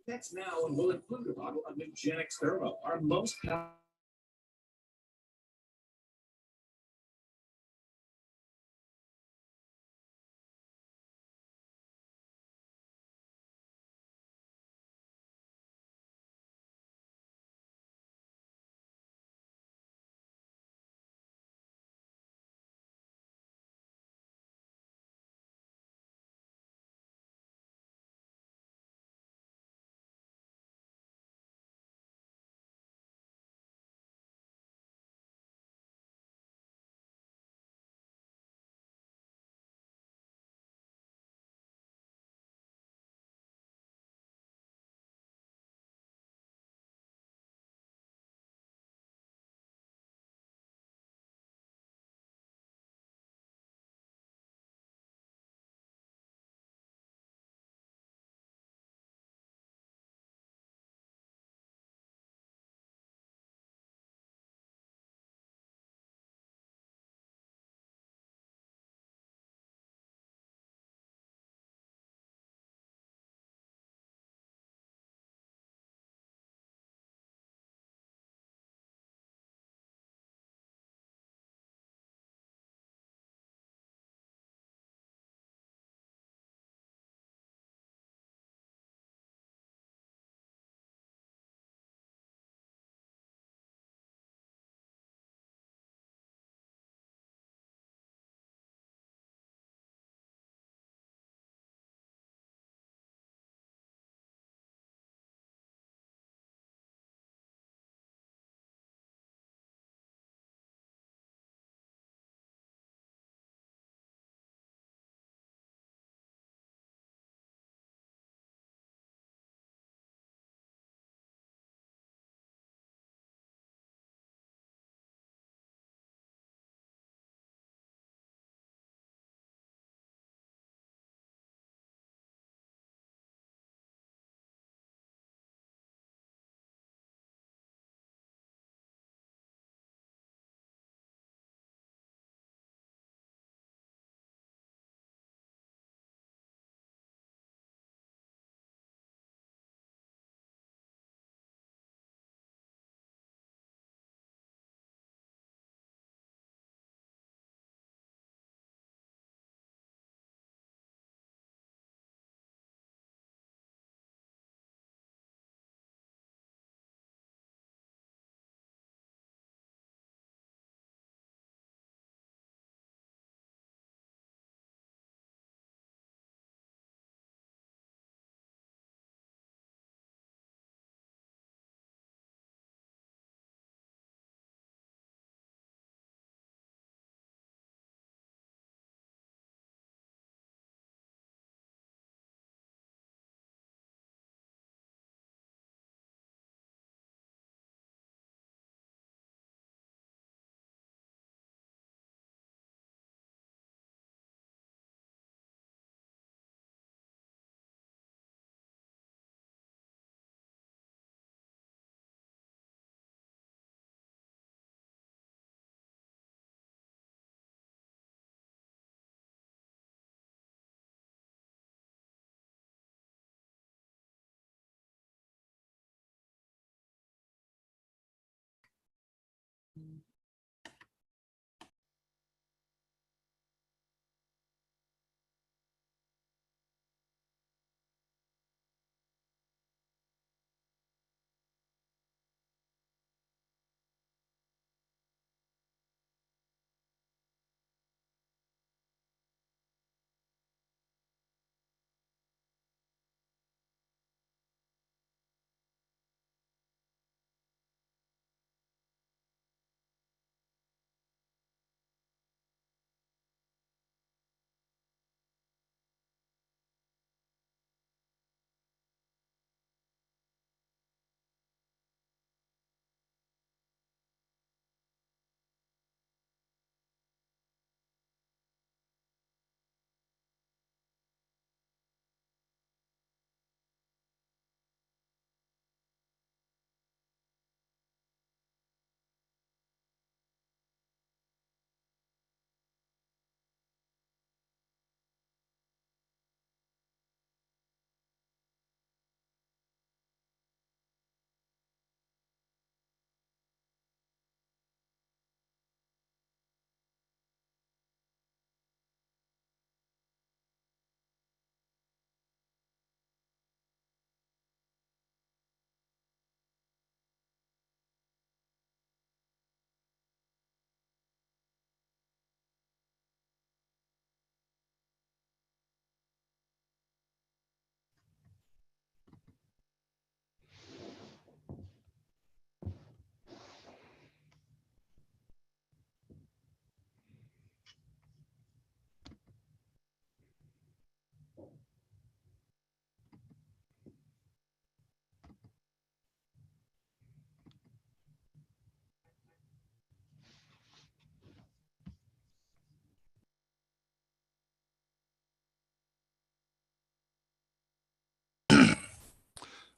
Next now and will include a bottle of Nugenix Thermo, our most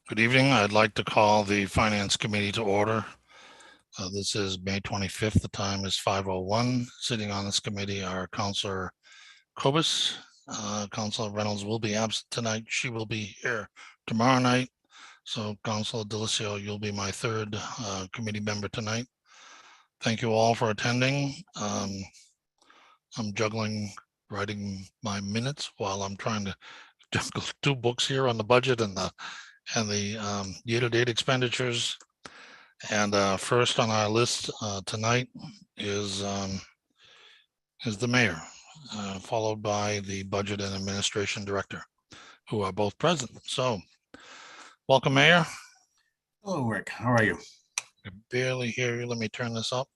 Good evening. I'd like to call the Finance Committee to order. This is May 25th. The time is 5:01. Sitting on this committee are Councilor Cobus. Councilor Reynolds will be absent tonight. She will be here tomorrow night. So Councilor Delicio, you'll be my third committee member tonight. Thank you all for attending. I'm juggling writing my minutes while I'm trying to juggle two books here on the budget and the year-to-date expenditures. And first on our list tonight is the mayor, followed by the budget and administration director, who are both present. So, welcome, Mayor. Hello, Rick. How are you? I barely hear you. Let me turn this up.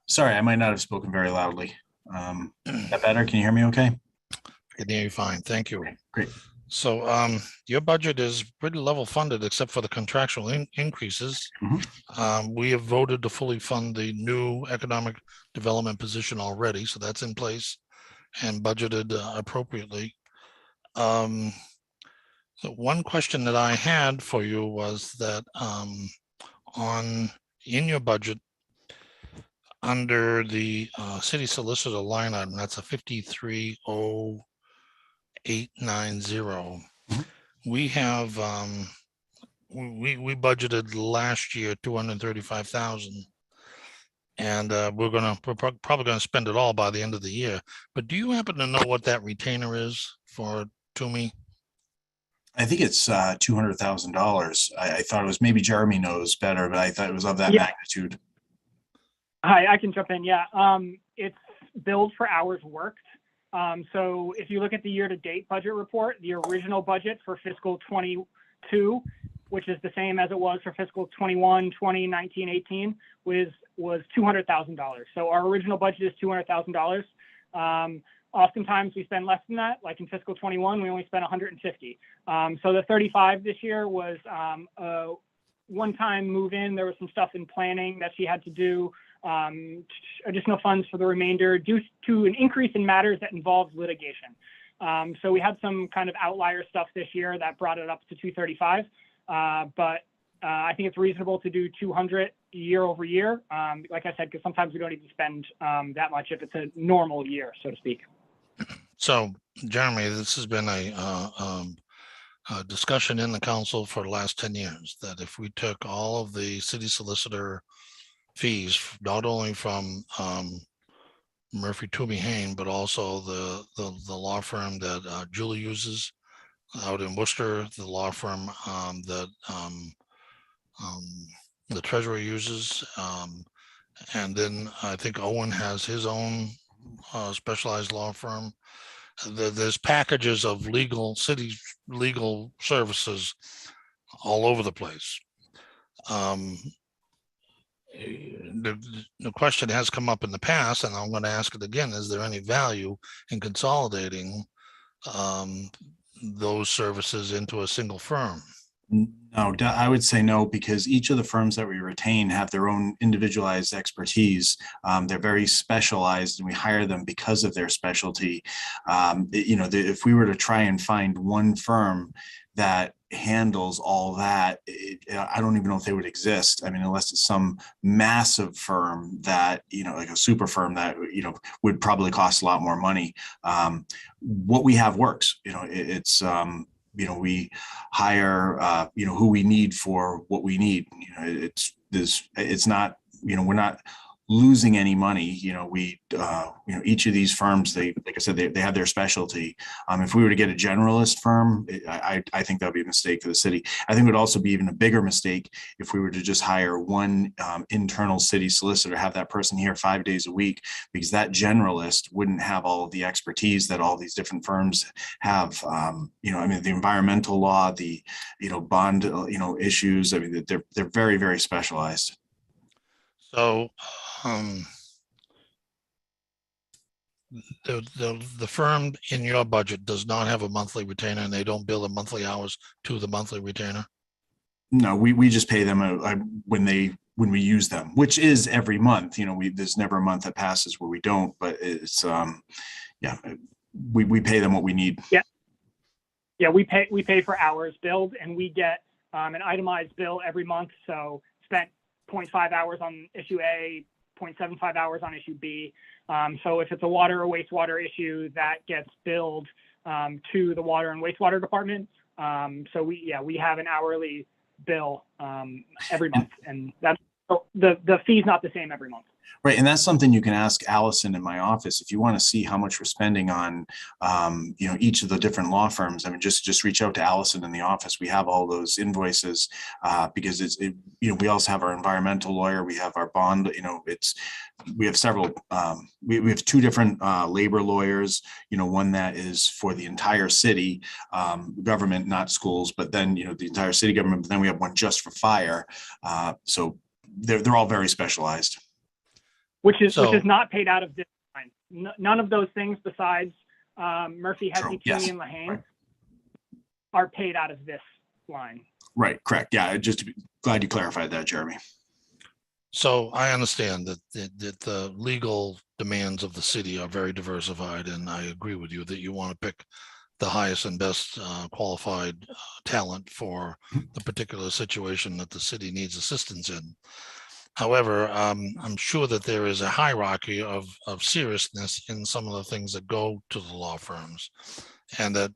Sorry, I might not have spoken very loudly. That better? Can you hear me okay? I can hear you fine. Thank you. Okay, great. So your budget is pretty level funded except for the contractual increases. We have voted to fully fund the new economic development position already, so that's in place and budgeted appropriately. So one question that I had for you was that in your budget, under the city solicitor line item, that's a 530890. We have we budgeted last year 235,000, and we're probably gonna spend it all by the end of the year. But do you happen to know what that retainer is for Toomey? I think it's $200,000. I thought it was, maybe Jeremy knows better, but I thought it was of that magnitude. Hi, I can jump in. Yeah, it's billed for hours worked. So if you look at the year-to-date budget report, the original budget for fiscal 22, which is the same as it was for fiscal 21, 20, 19, 18, was $200,000. So our original budget is $200,000. Oftentimes we spend less than that. Like in fiscal 21, we only spent 150. So the 35 this year was a one-time move-in. There was some stuff in planning that she had to do. Additional funds for the remainder due to an increase in matters that involved litigation. So we had some kind of outlier stuff this year that brought it up to 235. But I think it's reasonable to do 200 year over year. Like I said, because sometimes we don't even spend that much if it's a normal year, so to speak. So, Jeremy, this has been a discussion in the council for the last 10 years, that if we took all of the city solicitor fees, not only from Murphy Toomey Hain, but also the law firm that Julie uses out in Worcester, the law firm that the treasurer uses, and then I think Owen has his own specialized law firm. There's packages of city legal services all over the place. The question has come up in the past, and I'm going to ask it again: is there any value in consolidating those services into a single firm? No, I would say no, because each of the firms that we retain have their own individualized expertise. They're very specialized, and we hire them because of their specialty. If we were to try and find one firm that handles all that, I don't even know if they would exist. I mean, unless it's some massive firm that, like a super firm that, would probably cost a lot more money. What we have works. It's we hire, who we need for what we need. It's not, we're not losing any money. Each of these firms, like I said, they have their specialty. If we were to get a generalist firm, I think that would be a mistake for the city. I think it would also be even a bigger mistake if we were to just hire one internal city solicitor, have that person here 5 days a week, because that generalist wouldn't have all of the expertise that all these different firms have. The environmental law, the, bond, issues. I mean, they're very, very specialized. So the firm in your budget does not have a monthly retainer, and they don't bill the monthly hours to the monthly retainer? No, we just pay them when we use them, which is every month. There's never a month that passes where we don't, but it's we pay them what we need. Yeah, we pay for hours billed, and we get an itemized bill every month. So spent 0.5 hours on issue A, 0.75 hours on issue B. So if it's a water or wastewater issue, that gets billed to the water and wastewater department. So we have an hourly bill every month, and that's the fee's not the same every month. Right, and that's something you can ask Allison in my office if you want to see how much we're spending on, each of the different law firms. I mean, just reach out to Allison in the office. We have all those invoices because we also have our environmental lawyer. We have our bond. We have several. We have two different labor lawyers. One that is for the entire city government, not schools, but then the entire city government. But then we have one just for fire. So they're all very specialized. Which is not paid out of this line. None of those things besides Murphy, Hesse, Yes. and Lahane are paid out of this line. Right, correct. Yeah, glad you clarified that, Jeremy. So I understand that the legal demands of the city are very diversified, and I agree with you that you want to pick the highest and best qualified talent for the particular situation that the city needs assistance in. However, I'm sure that there is a hierarchy of seriousness in some of the things that go to the law firms, and that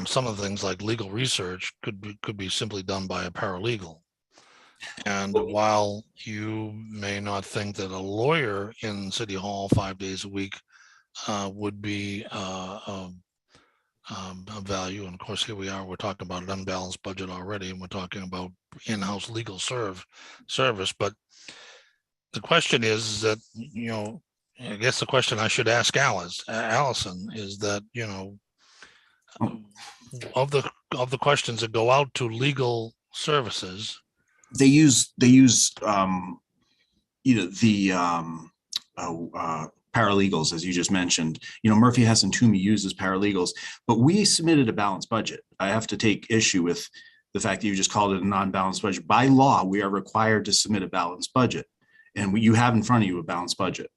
some of the things like legal research could be simply done by a paralegal. And while you may not think that a lawyer in City Hall 5 days a week would be of value, and of course here we're talking about an unbalanced budget already, and we're talking about in-house legal service, but the question is that, I guess the question I should ask Allison is that, of the questions that go out to legal services, they use paralegals, as you just mentioned. Murphy, Hesse, and Toomey uses paralegals, but we submitted a balanced budget. I have to take issue with the fact that you just called it a non-balanced budget. By law, we are required to submit a balanced budget, and you have in front of you a balanced budget.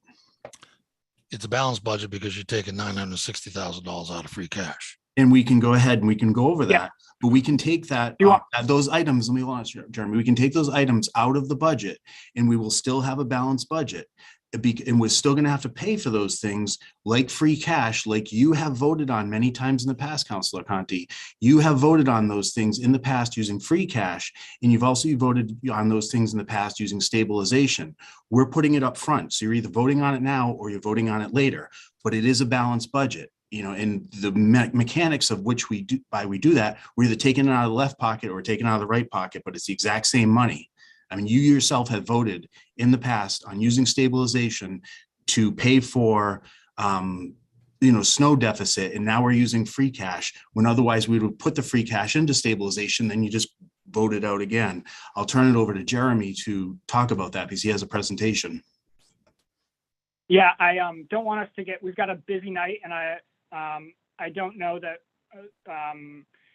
It's a balanced budget because you're taking $960,000 out of free cash. And we can go ahead and we can go over that, Yeah. but we can take that those items. Let me launch, Jeremy. We can take those items out of the budget, and we will still have a balanced budget. And we're still going to have to pay for those things like free cash, like you have voted on many times in the past, Councilor Conti. You have voted on those things in the past using free cash, and you've also voted on those things in the past using stabilization. We're putting it up front. So you're either voting on it now or you're voting on it later, but it is a balanced budget. And the mechanics of which we do that, we're either taking it out of the left pocket or taking it out of the right pocket, but it's the exact same money. I mean, you yourself have voted in the past on using stabilization to pay for, snow deficit, and now we're using free cash when otherwise we would put the free cash into stabilization, then you just vote it out again. I'll turn it over to Jeremy to talk about that because he has a presentation. Yeah, I don't want us to we've got a busy night, and I don't know that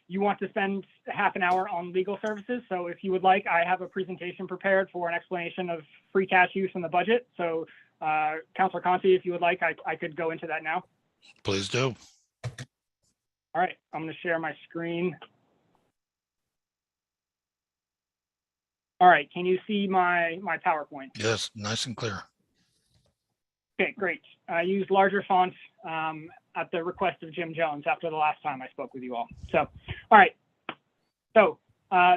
you want to spend half an hour on legal services. So if you would like, I have a presentation prepared for an explanation of free cash use in the budget. So Councilor Conti, if you would like, I could go into that now. Please do. All right, I'm going to share my screen. All right, can you see my PowerPoint? Yes, nice and clear. Okay, great. I used larger fonts at the request of Jim Jones after the last time I spoke with you all. So, all right. So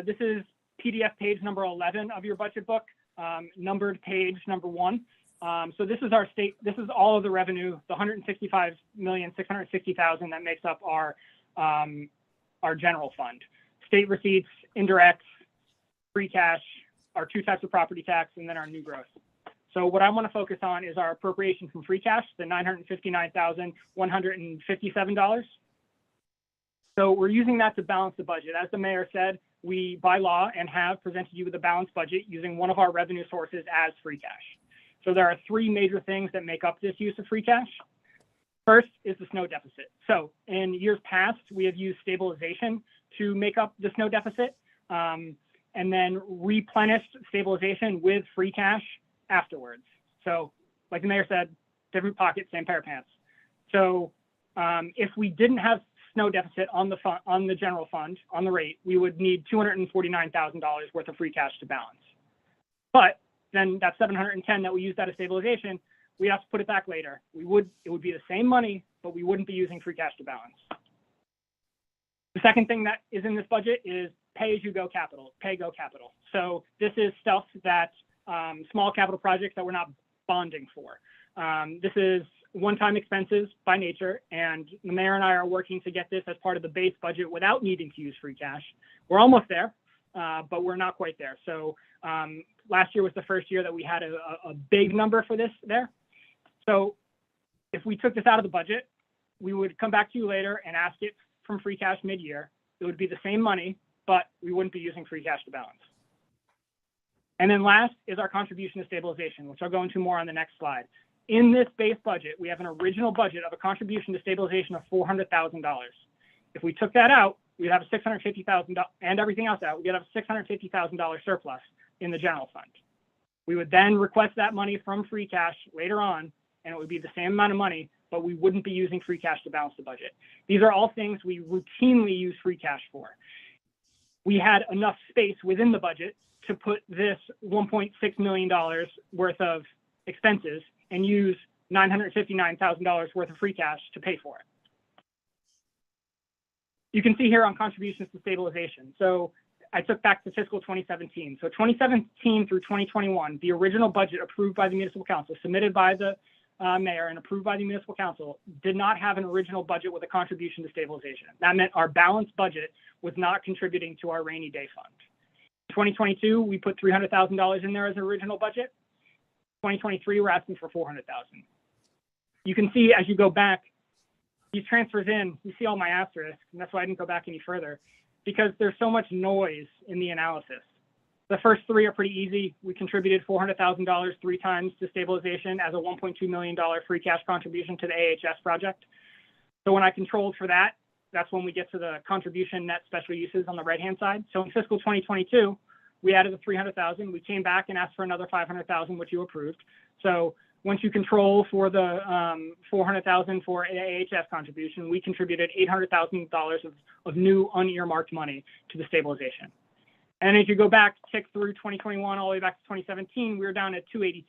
this is PDF page number 11 of your budget book, numbered page number 1. So this is this is all of the revenue, the $165,660,000 that makes up our general fund. State receipts, indirects, free cash, our 2 types of property tax, and then our new growth. So what I want to focus on is our appropriation from free cash, the $959,157. So we're using that to balance the budget. As the mayor said, we, by law, and have presented you with a balanced budget using one of our revenue sources as free cash. So there are 3 major things that make up this use of free cash. First is the snow deficit. So in years past, we have used stabilization to make up the snow deficit, and then replenished stabilization with free cash afterwards. So like the mayor said, different pocket, same pair of pants. So if we didn't have snow deficit on the fund, on the general fund, on the rate, we would need $249,000 worth of free cash to balance. But then that 710 that we used out of stabilization, we have to put it back later. It would be the same money, but we wouldn't be using free cash to balance. The second thing that is in this budget is pay-as-you-go capital, pay-go capital. So this is stuff that small capital projects that we're not bonding for. This is one-time expenses by nature, and the mayor and I are working to get this as part of the base budget without needing to use free cash. We're almost there, but we're not quite there. So last year was the first year that we had a big number for this there. So if we took this out of the budget, we would come back to you later and ask it from free cash mid-year. It would be the same money, but we wouldn't be using free cash to balance. And then last is our contribution to stabilization, which I'll go into more on the next slide. In this base budget, we have an original budget of a contribution to stabilization of $400,000. If we took that out, we'd have a $650,000 and everything else out. We'd have a $650,000 surplus in the general fund. We would then request that money from free cash later on, and it would be the same amount of money, but we wouldn't be using free cash to balance the budget. These are all things we routinely use free cash for. We had enough space within the budget to put this $1.6 million worth of expenses and use $959,000 worth of free cash to pay for it. You can see here on contributions to stabilization. So I took back to fiscal 2017. So 2017 through 2021, the original budget approved by the municipal council, submitted by the mayor and approved by the municipal council, did not have an original budget with a contribution to stabilization. That meant our balanced budget was not contributing to our rainy day fund. 2022, we put $300,000 in there as an original budget. 2023, we're asking for $400,000. You can see as you go back, these transfers in, you see all my asterisks, and that's why I didn't go back any further, because there's so much noise in the analysis. The first three are pretty easy. We contributed $400,000 three times to stabilization as a $1.2 million free cash contribution to the AHS project. So when I controlled for that, that's when we get to the contribution net special uses on the right-hand side. So in fiscal 2022, we added the $300,000. We came back and asked for another $500,000, which you approved. So once you control for the $400,000 for AHS contribution, we contributed $800,000 of new unearmarked money to the stabilization. And as you go back, tick through 2021 all the way back to 2017, we were down at $282.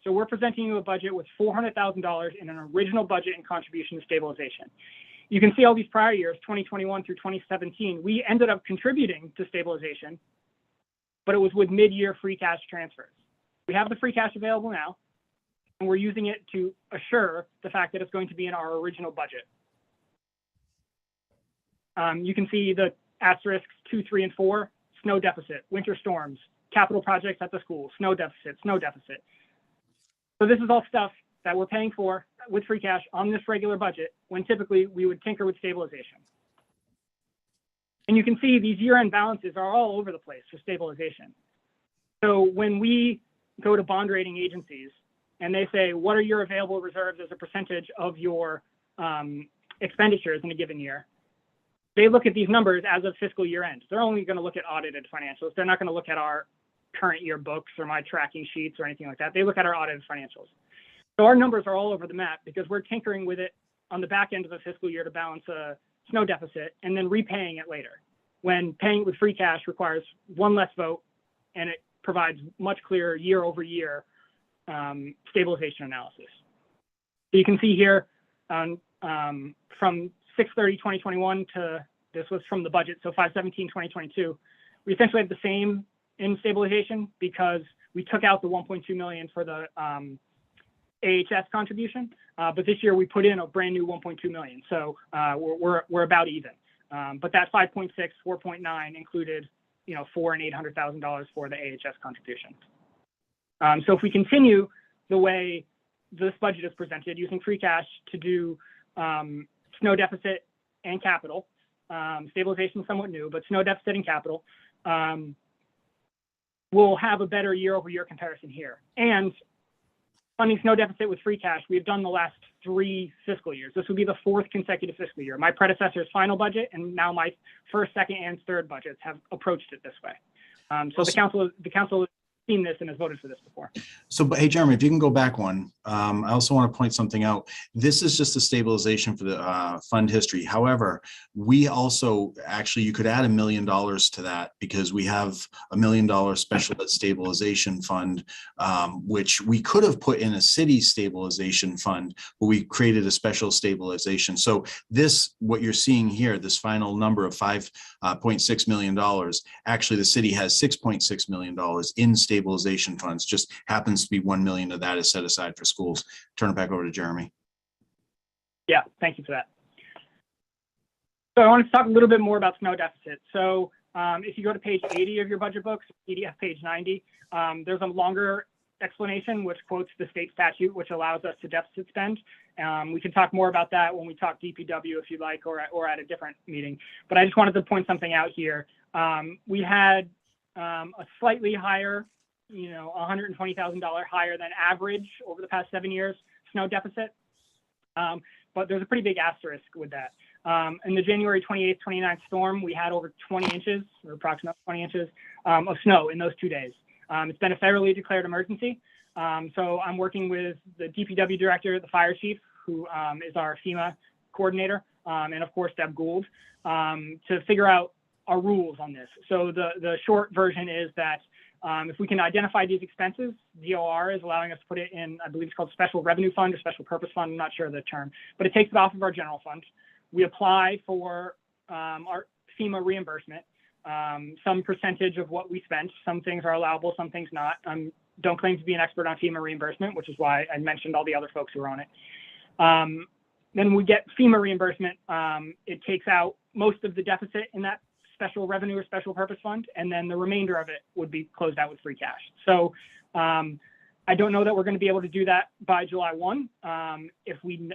So we're presenting you a budget with $400,000 in an original budget and contribution to stabilization. You can see all these prior years, 2021 through 2017, we ended up contributing to stabilization, but it was with mid-year free cash transfers. We have the free cash available now, and we're using it to assure the fact that it's going to be in our original budget. You can see the asterisks 2, 3, and 4, snow deficit, winter storms, capital projects at the school, snow deficit, snow deficit. So this is all stuff that we're paying for with free cash on this regular budget, when typically we would tinker with stabilization. And you can see these year-end balances are all over the place for stabilization. So when we go to bond rating agencies and they say, what are your available reserves as a percentage of your expenditures in a given year? They look at these numbers as of fiscal year end. They're only going to look at audited financials. They're not going to look at our current year books or my tracking sheets or anything like that. They look at our audited financials. So our numbers are all over the map because we're tinkering with it on the back end of a fiscal year to balance a snow deficit and then repaying it later, when paying with free cash requires one less vote and it provides much clearer year over year stabilization analysis. So you can see here from 6/30/2021 to, this was from the budget, so 5/17/2022, we essentially have the same in stabilization because we took out the $1.2 million for the AHS contribution, but this year we put in a brand new $1.2 million, so we're about even. But that 5.6, 4.9 included, $400,000 and $800,000 for the AHS contribution. So if we continue the way this budget is presented, using free cash to do snow deficit and capital, stabilization is somewhat new, but snow deficit and capital, we'll have a better year-over-year comparison here. And funding snow deficit with free cash, we've done the last 3 fiscal years. This will be the 4th consecutive fiscal year. My predecessor's final budget and now my first, second, and third budgets have approached it this way. So the council seen this and has voted for this before. So, but hey, Jeremy, if you can go back one, I also want to point something out. This is just a stabilization for the fund history. However, we also actually, you could add $1 million to that because we have $1 million special ed stabilization fund, which we could have put in a city stabilization fund, but we created a special stabilization. So this, what you're seeing here, this final number of $5.6 million, actually the city has $6.6 million in stabilization funds, just happens to be 1 million of that is set aside for schools. Turn it back over to Jeremy. Yeah, thank you for that. So I wanted to talk a little bit more about snow deficit. So if you go to page 80 of your budget books, PDF page 90, there's a longer explanation which quotes the state statute, which allows us to deficit spend. We can talk more about that when we talk DPW if you'd like, or at a different meeting. But I just wanted to point something out here. We had a slightly higher, $120,000 higher than average over the past 7 years snow deficit. But there's a pretty big asterisk with that. In the January 28th, 29th storm, we had over 20 inches, or approximately 20 inches of snow in those 2 days. It's been a federally declared emergency. So I'm working with the DPW director, the fire chief, who is our FEMA coordinator, and of course, Deb Gould, to figure out our rules on this. So the short version is that if we can identify these expenses, DOR is allowing us to put it in, I believe it's called special revenue fund or special purpose fund, I'm not sure of the term, but it takes it off of our general fund. We apply for our FEMA reimbursement, some percentage of what we spent. Some things are allowable, some things not. Don't claim to be an expert on FEMA reimbursement, which is why I mentioned all the other folks who are on it. Then we get FEMA reimbursement. It takes out most of the deficit in that special revenue or special purpose fund, and then the remainder of it would be closed out with free cash. So I don't know that we're going to be able to do that by July 1. If we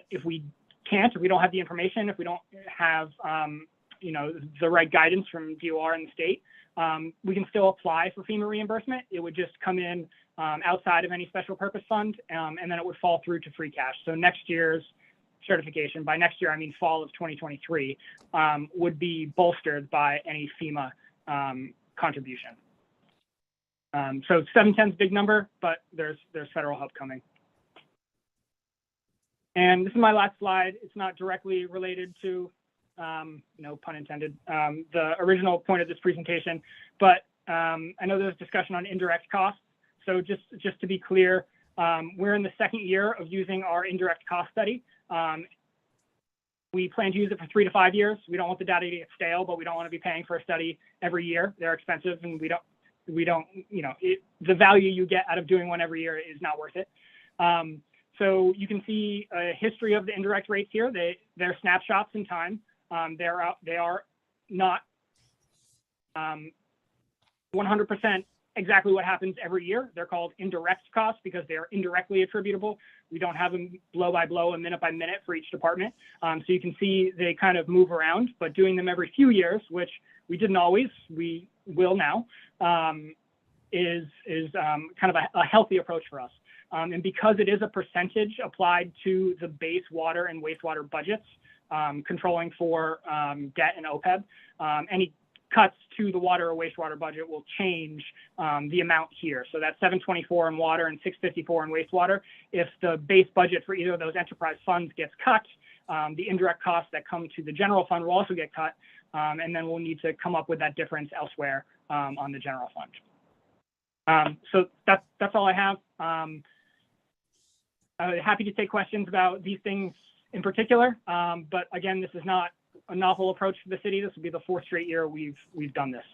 can't, if we don't have the information, if we don't have the right guidance from DOR and the state, we can still apply for FEMA reimbursement. It would just come in outside of any special purpose fund, and then it would fall through to free cash. So next year's certification, by next year I mean fall of 2023, would be bolstered by any FEMA contribution. So 710 is a big number, but there's federal help coming. And this is my last slide. It's not directly related to, no pun intended, the original point of this presentation, but I know there's discussion on indirect costs. So just to be clear, we're in the second year of using our indirect cost study. We plan to use it for 3 to 5 years. We don't want the data to get stale, but we don't want to be paying for a study every year. They're expensive, and the value you get out of doing one every year is not worth it. So you can see a history of the indirect rates here. They're snapshots in time. They are not 100% exactly what happens every year. They're called indirect costs because they are indirectly attributable. We don't have them blow by blow and minute by minute for each department. So you can see they kind of move around, but doing them every few years, which we didn't always, we will now, is kind of a healthy approach for us. And because it is a percentage applied to the base water and wastewater budgets, controlling for debt and OPEB, any cuts to the water or wastewater budget will change the amount here. So that's 724 in water and 654 in wastewater. If the base budget for either of those enterprise funds gets cut, the indirect costs that come to the general fund will also get cut, and then we'll need to come up with that difference elsewhere on the general fund. So that's all I have. I'm happy to take questions about these things in particular, but again, this is not a novel approach to the city. This will be the 4th straight year we've done this.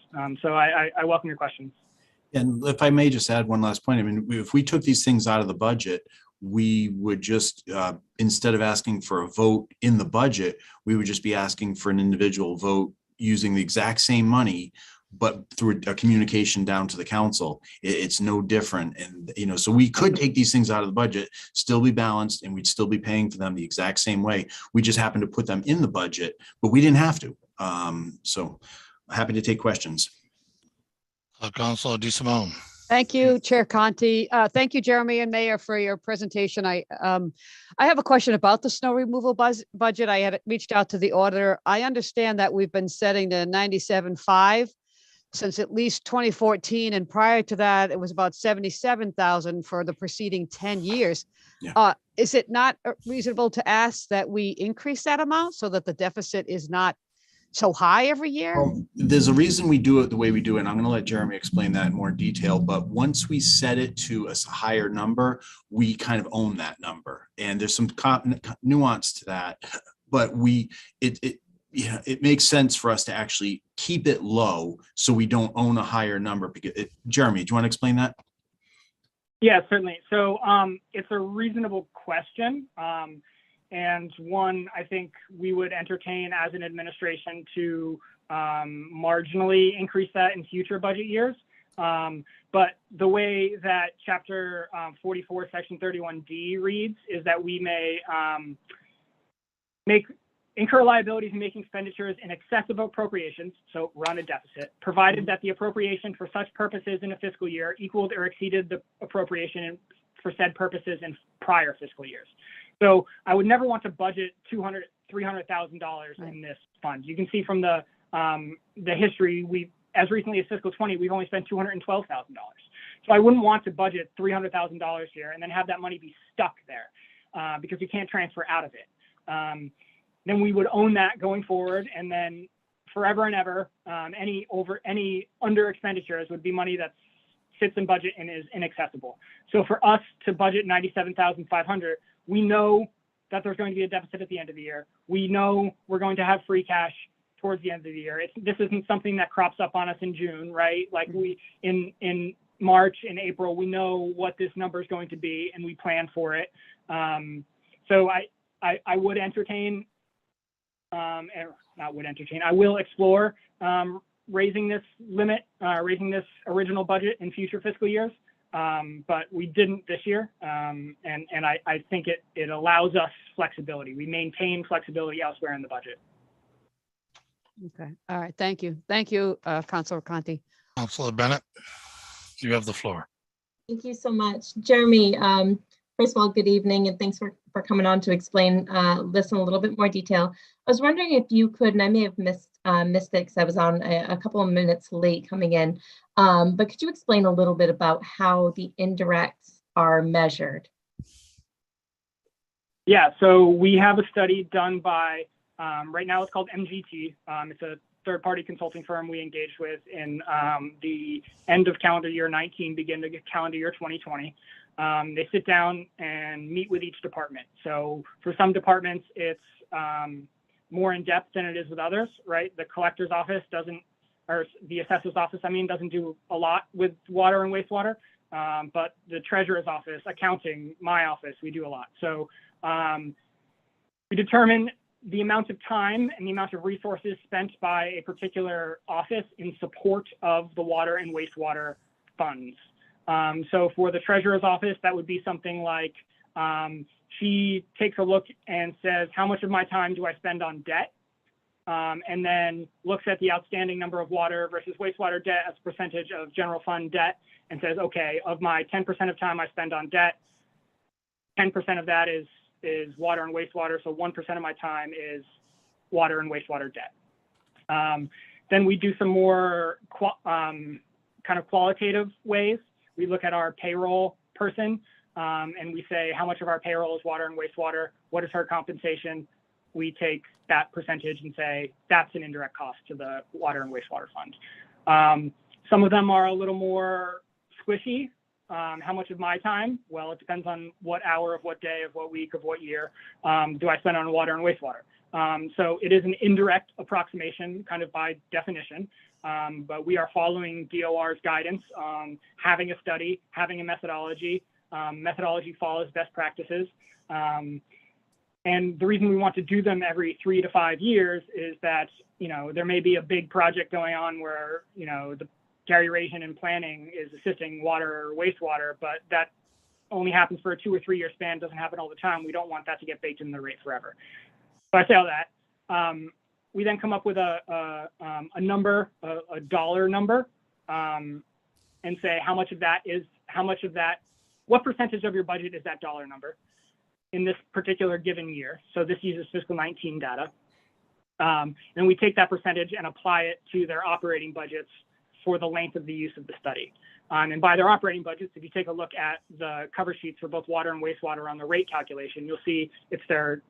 So I welcome your questions. And if I may just add one last point, I mean, if we took these things out of the budget, we would just, instead of asking for a vote in the budget, we would just be asking for an individual vote using the exact same money, but through a communication down to the council. It's no different. And, so we could take these things out of the budget, still be balanced, and we'd still be paying for them the exact same way. We just happened to put them in the budget, but we didn't have to. So happy to take questions. Councilor DeSimone. Thank you, Chair Conti. Thank you, Jeremy and Mayor, for your presentation. I have a question about the snow removal budget. I had reached out to the auditor. I understand that we've been setting the 97.5 since at least 2014, and prior to that, it was about 77,000 for the preceding 10 years. Yeah. Is it not reasonable to ask that we increase that amount so that the deficit is not so high every year? Well, there's a reason we do it the way we do it. And I'm going to let Jeremy explain that in more detail. But once we set it to a higher number, we kind of own that number. And there's some nuance to that. But it makes sense for us to actually keep it low so we don't own a higher number. Because Jeremy, do you want to explain that? Yeah, certainly. So it's a reasonable question. And one I think we would entertain as an administration to marginally increase that in future budget years. But the way that Chapter 44, Section 31D reads is that we may incur liabilities and make expenditures in excess of appropriations, so run a deficit, provided that the appropriation for such purposes in a fiscal year equaled or exceeded the appropriation for said purposes in prior fiscal years. So I would never want to budget $200,000, $300,000 in this fund. You can see from the history, as recently as fiscal 20, we've only spent $212,000. So I wouldn't want to budget $300,000 here and then have that money be stuck there because you can't transfer out of it. Then we would own that going forward, and then forever and ever, any under expenditures would be money that sits in budget and is inaccessible. So for us to budget $97,500, we know that there's going to be a deficit at the end of the year. We know we're going to have free cash towards the end of the year. This isn't something that crops up on us in June, right? Like we in March and April, we know what this number is going to be, and we plan for it. So I would entertain. I will explore raising this limit, raising this original budget in future fiscal years, but we didn't this year, and I think it allows us flexibility. We maintain flexibility elsewhere in the budget. Okay. All right. Thank you. Councilor Conti. Councilor Bennett, you have the floor. Thank you so much. Jeremy, first of all, good evening, and thanks for coming on to explain this in a little bit more detail. I was wondering if you could, and I may have missed it because I was on a couple of minutes late coming in, but could you explain a little bit about how the indirects are measured? Yeah, so we have a study done by, right now it's called MGT. It's a third-party consulting firm we engaged with in the end of calendar year 19, beginning of calendar year 2020. They sit down and meet with each department. So for some departments, it's more in depth than it is with others, right? The collector's office doesn't, or the assessor's office, doesn't do a lot with water and wastewater. But the treasurer's office, accounting, my office, we do a lot. So we determine the amount of time and the amount of resources spent by a particular office in support of the water and wastewater funds. So for the treasurer's office, that would be something like she takes a look and says, how much of my time do I spend on debt? And then looks at the outstanding number of water versus wastewater debt as a percentage of general fund debt and says, okay, of my 10% of time I spend on debt, 10% of that is water and wastewater. So 1% of my time is water and wastewater debt. Then we do some more kind of qualitative ways. We look at our payroll person and we say how much of our payroll is water and wastewater, what is her compensation? We take that percentage and say that's an indirect cost to the water and wastewater fund. Some of them are a little more squishy. How much of my time? Well, it depends on what hour of what day of what week of what year do I spend on water and wastewater. So it is an indirect approximation kind of by definition. But we are following DOR's guidance on having a study, having a methodology. Methodology follows best practices. And the reason we want to do them every 3 to 5 years is that, there may be a big project going on where, the Gary Ration and planning is assisting water or wastewater, but that only happens for a 2 or 3 year span, doesn't happen all the time. We don't want that to get baked in the rate forever. So I say all that. We then come up with a number, a dollar number, and say how much of that, what percentage of your budget is that dollar number in this particular given year. So this uses fiscal 19 data. And we take that percentage and apply it to their operating budgets for the length of the use of the study. And by their operating budgets, if you take a look at the cover sheets for both water and wastewater on the rate calculation, you'll see it's their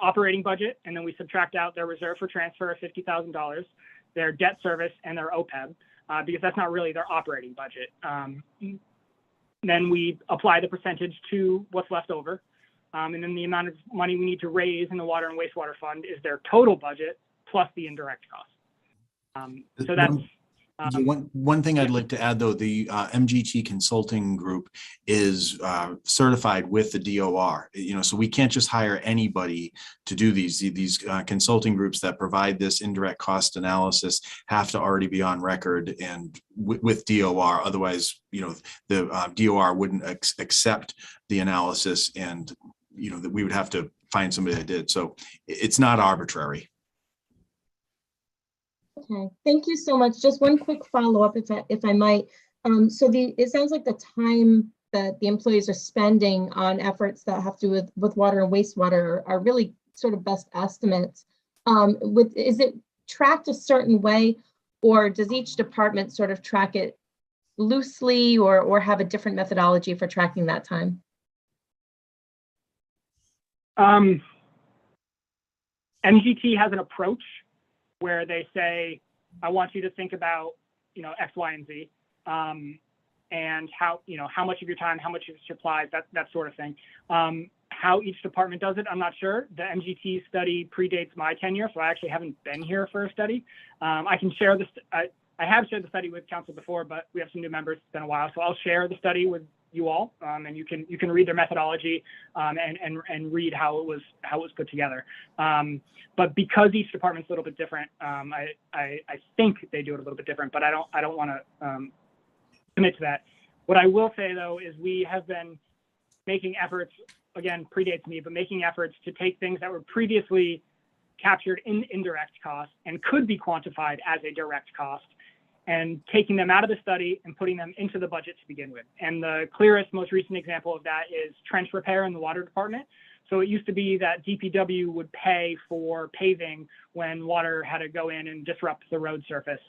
operating budget, and then we subtract out their reserve for transfer of $50,000, their debt service, and their OPEB, because that's not really their operating budget. Then we apply the percentage to what's left over. And then the amount of money we need to raise in the water and wastewater fund is their total budget plus the indirect cost. So that's one thing I'd like to add, though, the MGT consulting group is certified with the DOR. So we can't just hire anybody to do these consulting groups that provide this indirect cost analysis have to already be on record and with DOR. Otherwise, the DOR wouldn't accept the analysis, and that we would have to find somebody that did. So it's not arbitrary. Okay, thank you so much. Just one quick follow-up, if I might. So it sounds like the time that the employees are spending on efforts that have to do with water and wastewater are really sort of best estimates. Is it tracked a certain way, or does each department sort of track it loosely, or have a different methodology for tracking that time? MGT has an approach where they say, I want you to think about, X, Y, and Z, and how much of your time, how much of your supplies, that sort of thing. How each department does it, I'm not sure. The MGT study predates my tenure, so I actually haven't been here for a study. I can share this. I have shared the study with council before, but we have some new members. It's been a while, so I'll share the study with you all, and you can read their methodology and read how it was put together. But because each department's a little bit different, I think they do it a little bit different, but I don't want to commit to that. What I will say, though, is we have been making efforts, again, predates me, but making efforts to take things that were previously captured in indirect costs and could be quantified as a direct cost, and taking them out of the study and putting them into the budget to begin with. And the clearest, most recent example of that is trench repair in the water department. So it used to be that DPW would pay for paving when water had to go in and disrupt the road surface.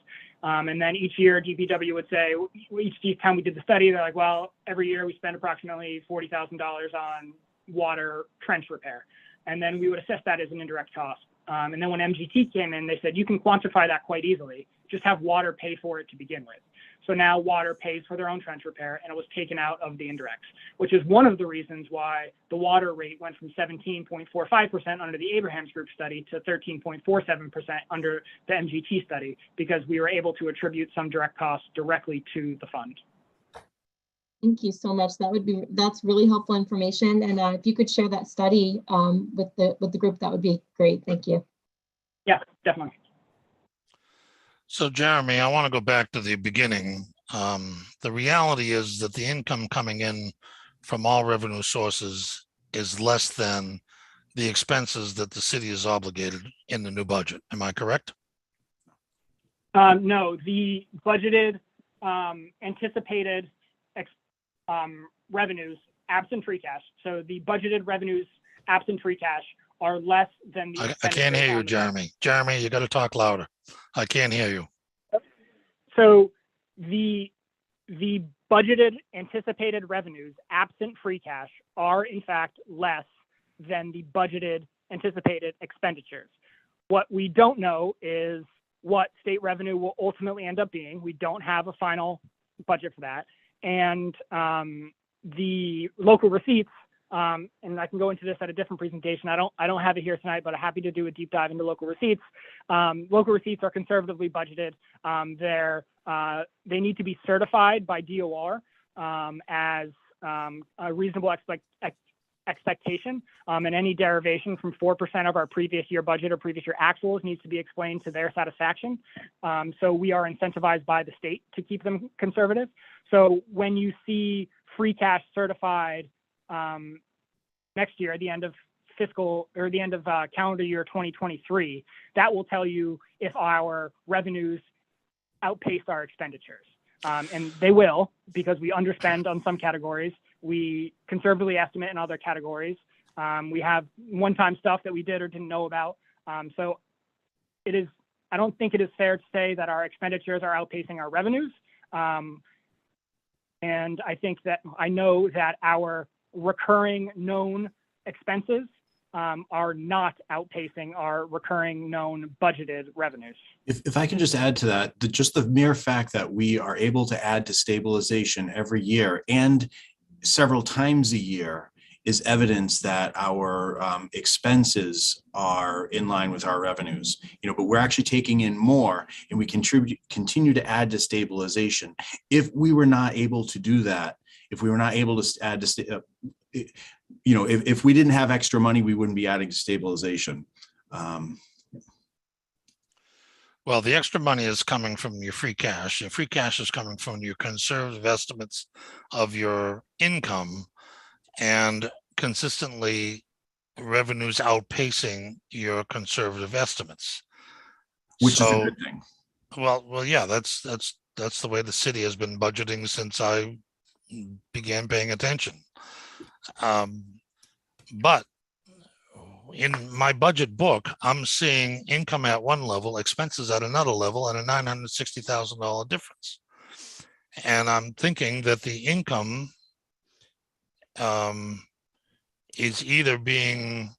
And then each year DPW would say, each time we did the study, they're like, well, every year we spend approximately $40,000 on water trench repair. And then we would assess that as an indirect cost. And then when MGT came in, they said, you can quantify that quite easily. Just have water pay for it to begin with. So now water pays for their own trench repair, and it was taken out of the indirects, which is one of the reasons why the water rate went from 17.45% under the Abrahams Group study to 13.47% under the MGT study, because we were able to attribute some direct costs directly to the fund. Thank you so much. That's really helpful information. And if you could share that study with the group, that would be great. Thank you. Yeah, definitely. So Jeremy, I want to go back to the beginning. The reality is that the income coming in from all revenue sources is less than the expenses that the city is obligated in the new budget. Am I correct? No, the budgeted anticipated revenues absent free cash. So the budgeted revenues absent free cash are less than the. I can't hear you, Jeremy. Jeremy, you got to talk louder. I can't hear you. So the budgeted anticipated revenues absent free cash are in fact less than the budgeted anticipated expenditures. What we don't know is what state revenue will ultimately end up being. We don't have a final budget for that. And the local receipts, and I can go into this at a different presentation. I don't have it here tonight, but I'm happy to do a deep dive into local receipts. Local receipts are conservatively budgeted. They need to be certified by DOR as a reasonable expectation, and any derivation from 4% of our previous year budget or previous year actuals needs to be explained to their satisfaction. So we are incentivized by the state to keep them conservative. So when you see free cash certified next year at the end of calendar year 2023, that will tell you if our revenues outpaced our expenditures. And they will, because we underspend on some categories. We conservatively estimate in other categories. We have one-time stuff that we did or didn't know about. So it is I don't think it is fair to say that our expenditures are outpacing our revenues. And I know that our recurring known expenses are not outpacing our recurring known budgeted revenues. If I can just add to that, just the mere fact that we are able to add to stabilization every year and several times a year is evidence that our expenses are in line with our revenues. But we're actually taking in more, and we continue to add to stabilization. If we were not able to do that, if we were not able to add to, if we didn't have extra money, we wouldn't be adding to stabilization. Well, the extra money is coming from your free cash. Your free cash is coming from your conservative estimates of your income, and consistently revenues outpacing your conservative estimates. Which is a good thing. Well, yeah, that's the way the city has been budgeting since I began paying attention. But in my budget book, I'm seeing income at one level, expenses at another level, and a $960,000 difference. And I'm thinking that the income is either being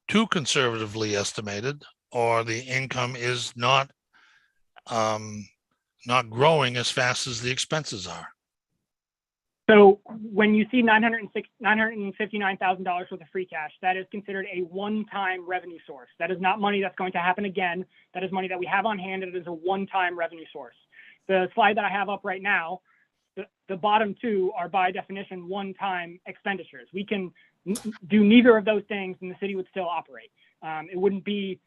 too conservatively estimated, or the income is not growing as fast as the expenses are. So when you see $959,000 worth of free cash, that is considered a one-time revenue source. That is not money that's going to happen again. That is money that we have on hand, and it is a one-time revenue source. The slide that I have up right now, the bottom two are by definition one-time expenditures. We can do neither of those things and the city would still operate. It wouldn't be,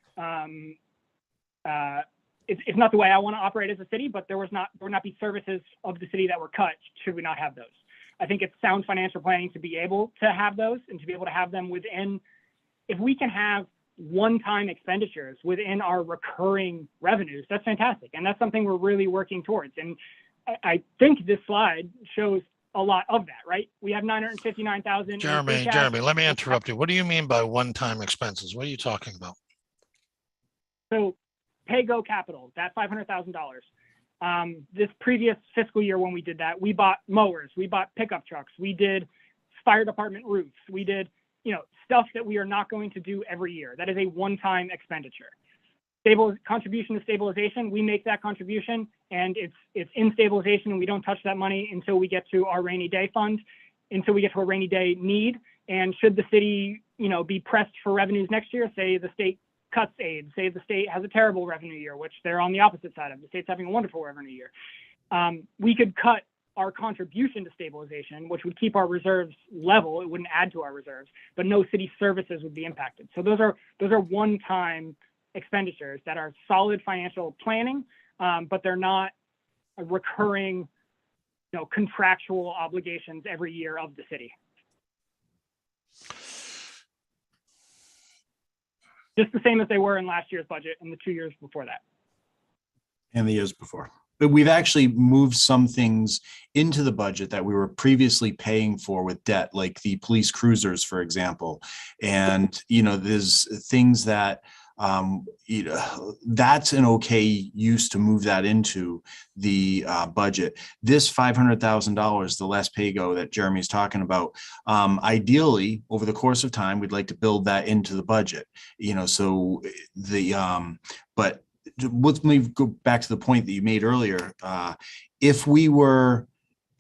it's not the way I want to operate as a city, but there would not be services of the city that were cut should we not have those. I think it's sound financial planning to be able to have those and to be able to have them within, if we can have one-time expenditures within our recurring revenues, that's fantastic. And that's something we're really working towards. And I think this slide shows a lot of that, right? We have 959,000. Jeremy, let me interrupt you. What do you mean by one-time expenses? What are you talking about? So pay-go capital, that $500,000. This previous fiscal year when we did that, we bought mowers, we bought pickup trucks, we did fire department roofs, we did, stuff that we are not going to do every year. That is a one-time expenditure. Contribution to stabilization, we make that contribution and it's in stabilization and we don't touch that money until we get to our rainy day fund, until we get to a rainy day need. And should the city, be pressed for revenues next year, say the state cuts aid, say the state has a terrible revenue year, which they're on the opposite side of, the state's having a wonderful revenue year. We could cut our contribution to stabilization, which would keep our reserves level. It wouldn't add to our reserves, but no city services would be impacted. So those are one-time expenditures that are solid financial planning, but they're not a recurring, contractual obligations every year of the city. Just the same as they were in last year's budget and the 2 years before that. And the years before. But we've actually moved some things into the budget that we were previously paying for with debt, like the police cruisers, for example. And, there's things that, that's an okay use to move that into the budget. This $500,000, the less pay-go that Jeremy's talking about, ideally, over the course of time, we'd like to build that into the budget, so but let me go back to the point that you made earlier. If we were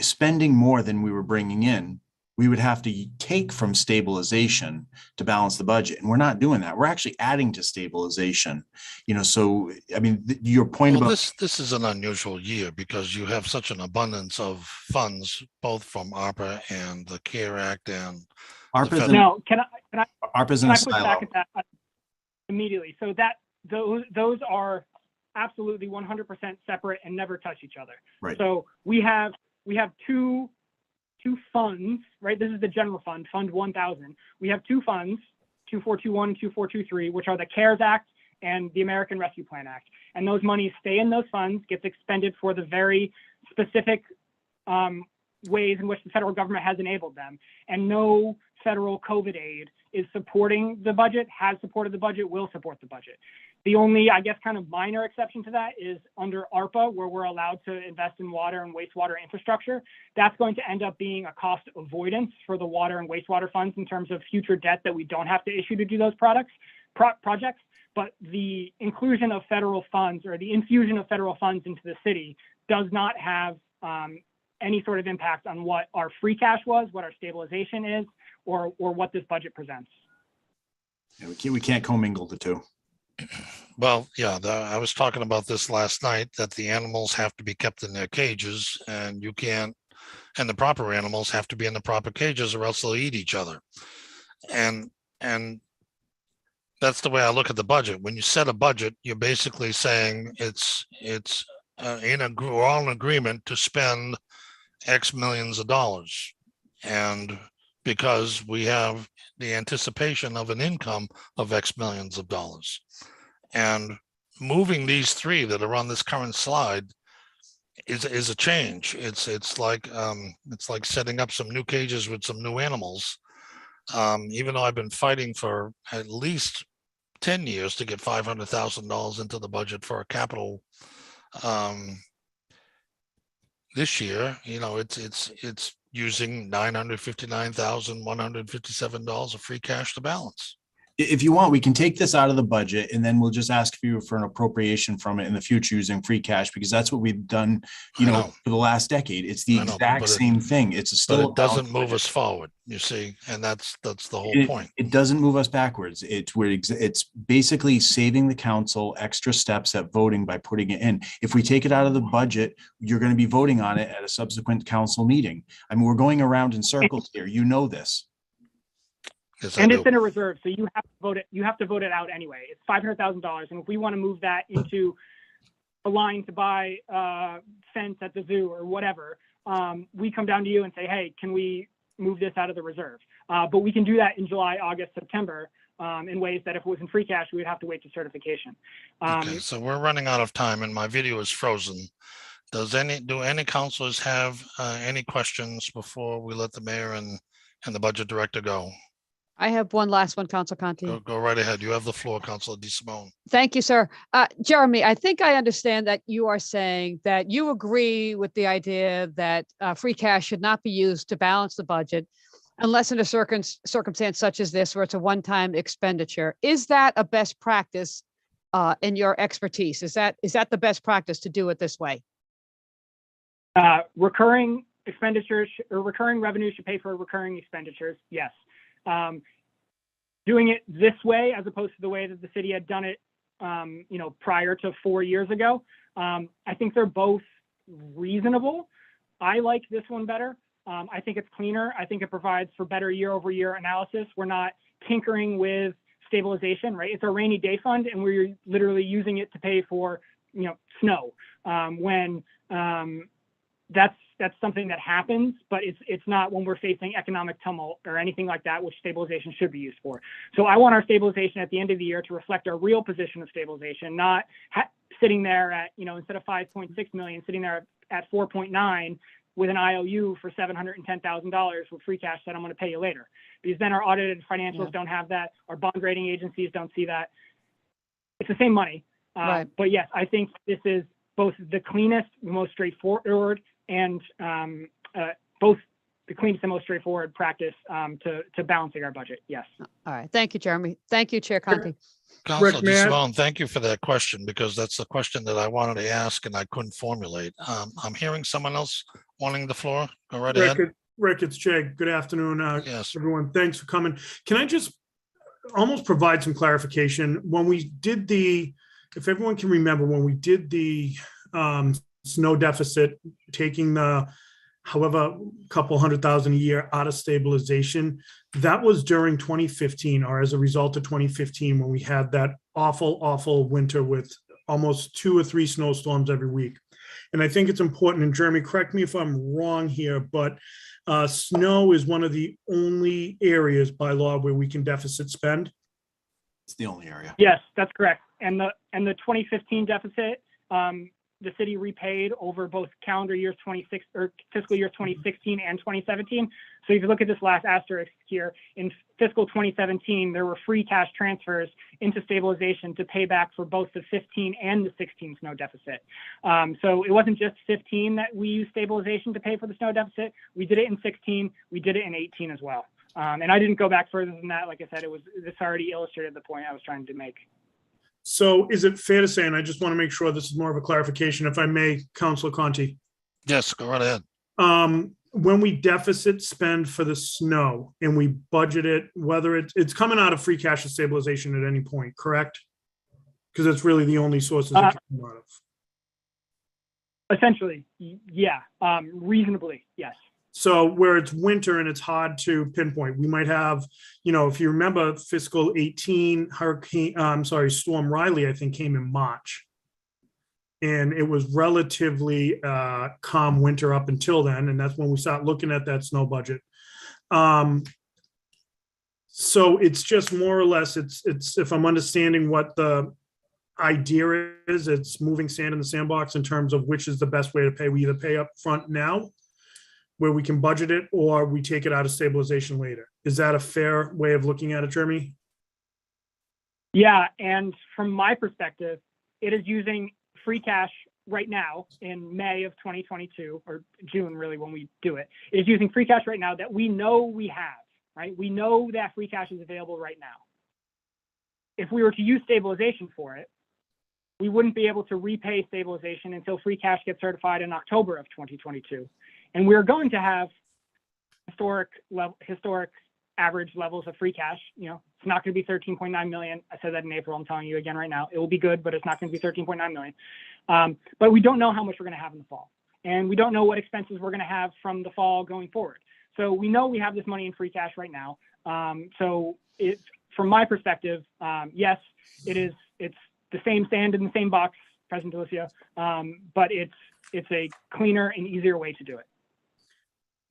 spending more than we were bringing in, we would have to take from stabilization to balance the budget. And we're not doing that. We're actually adding to stabilization, so, your point about this is an unusual year because you have such an abundance of funds, both from ARPA and the CARE Act and ARPA's ARPA's in a push back silo. at that immediately? So those are absolutely 100% separate and never touch each other. Right. So we have two funds, right? This is the general fund, Fund 1000. We have two funds, 2421 and 2423, which are the CARES Act and the American Rescue Plan Act. And those monies stay in those funds, gets expended for the very specific ways in which the federal government has enabled them. And no federal COVID aid is supporting the budget, has supported the budget, will support the budget. The only, I guess, kind of minor exception to that is under ARPA, where we're allowed to invest in water and wastewater infrastructure. That's going to end up being a cost avoidance for the water and wastewater funds in terms of future debt that we don't have to issue to do those projects. But the inclusion of federal funds or the infusion of federal funds into the city does not have any sort of impact on what our free cash was, what our stabilization is, or what this budget presents. Yeah, we can't commingle the two. Well, yeah, I was talking about this last night, that the animals have to be kept in their cages, and you can't, and the proper animals have to be in the proper cages or else they'll eat each other. And that's the way I look at the budget. When you set a budget, you're basically saying we're all in agreement to spend X millions of dollars. And because we have the anticipation of an income of X millions of dollars. And moving these three that are on this current slide is a change. It's like setting up some new cages with some new animals. Even though I've been fighting for at least 10 years to get $500,000 into the budget for a capital this year, it's using $959,157 of free cash to balance. If you want, we can take this out of the budget and then we'll just ask you for an appropriation from it in the future using free cash, because that's what we've done, for the last decade. It's the exact same thing. It's still, but it doesn't move us forward, you see, and that's the whole point. It doesn't move us backwards. It's basically saving the council extra steps at voting by putting it in. If we take it out of the budget, you're going to be voting on it at a subsequent council meeting. I mean, we're going around in circles here. You know this. Yes, and it's in a reserve, so you have to vote it. You have to vote it out anyway. It's $500,000, and if we want to move that into a line to buy fence at the zoo or whatever, we come down to you and say, "Hey, can we move this out of the reserve?" But we can do that in July, August, September, in ways that if it was in free cash, we would have to wait to certification. Okay, so we're running out of time, and my video is frozen. Do any councilors have any questions before we let the mayor and the budget director go? I have one last one, Council Conti. Go right ahead. You have the floor, Councilor DeSimone. Thank you, sir. Jeremy, I think I understand that you are saying that you agree with the idea that free cash should not be used to balance the budget unless in a circumstance such as this, where it's a one-time expenditure. Is that a best practice in your expertise? Is that the best practice to do it this way? Recurring expenditures or recurring revenue should pay for recurring expenditures. Yes. Doing it this way, as opposed to the way that the city had done it, prior to 4 years ago, I think they're both reasonable. I like this one better. I think it's cleaner. I think it provides for better year-over-year analysis. We're not tinkering with stabilization, right? It's a rainy day fund, and we're literally using it to pay for, snow. That's something that happens, but it's not when we're facing economic tumult or anything like that, which stabilization should be used for. So I want our stabilization at the end of the year to reflect our real position of stabilization, not sitting there at, instead of 5.6 million, sitting there at 4.9 with an IOU for $710,000 with free cash that I'm going to pay you later. Because then our audited financials don't have that. Our bond rating agencies don't see that. It's the same money. Right. But yes, I think this is both the cleanest, most straightforward, and both the cleanest and most straightforward practice to balancing our budget. Yes. All right. Thank you, Jeremy. Thank you, Chair Conti. Councilor DeSimone, thank you for that question, because that's the question that I wanted to ask and I couldn't formulate. I'm hearing someone else wanting the floor. Go right ahead. Rick, it's Jay. Good afternoon, Yes. everyone. Thanks for coming. Can I just almost provide some clarification? When we did if everyone can remember, when we did the snow deficit, taking the however couple $100,000 a year out of stabilization, that was during 2015, or as a result of 2015, when we had that awful winter with almost 2 or 3 snowstorms every week. And I think it's important, and Jeremy, correct me if I'm wrong here, but snow is one of the only areas by law where we can deficit spend. It's the only area. Yes, that's correct. And the 2015 deficit the city repaid over both calendar years 26 or fiscal years 2016 and 2017. So if you look at this last asterisk here, in fiscal 2017, there were free cash transfers into stabilization to pay back for both the 15 and the 16 snow deficit. So it wasn't just 15 that we used stabilization to pay for the snow deficit. We did it in 16, we did it in 18 as well. And I didn't go back further than that. Like I said, this already illustrated the point I was trying to make. So is it fair to say, and I just want to make sure this is more of a clarification, if I may, Councilor Conti, Yes, go right ahead. when we deficit spend for the snow and we budget it, whether it's coming out of free cash or stabilization at any point, correct? Because it's really the only sources it can come out of. Essentially, yeah. Reasonably, yes. So where it's winter and it's hard to pinpoint, we might have, if you remember fiscal 18 Storm Riley, I think came in March. And it was relatively calm winter up until then. And that's when we start looking at that snow budget. So it's just more or less, it's if I'm understanding what the idea is, it's moving sand in the sandbox in terms of which is the best way to pay. We either pay up front now, where we can budget it, or we take it out of stabilization later. Is that a fair way of looking at it, Jeremy? Yeah, and from my perspective, it is using free cash right now in May of 2022, or June really when we do it. It is using free cash right now that we know we have, right? We know that free cash is available right now. If we were to use stabilization for it, we wouldn't be able to repay stabilization until free cash gets certified in October of 2022. And we're going to have historic average levels of free cash. It's not going to be 13.9 million. I said that in April. I'm telling you again right now. It will be good, but it's not going to be 13.9 million. But we don't know how much we're going to have in the fall. And we don't know what expenses we're going to have from the fall going forward. So we know we have this money in free cash right now. So from my perspective, yes, it's the same sand in the same box, President Delicio, but it's a cleaner and easier way to do it.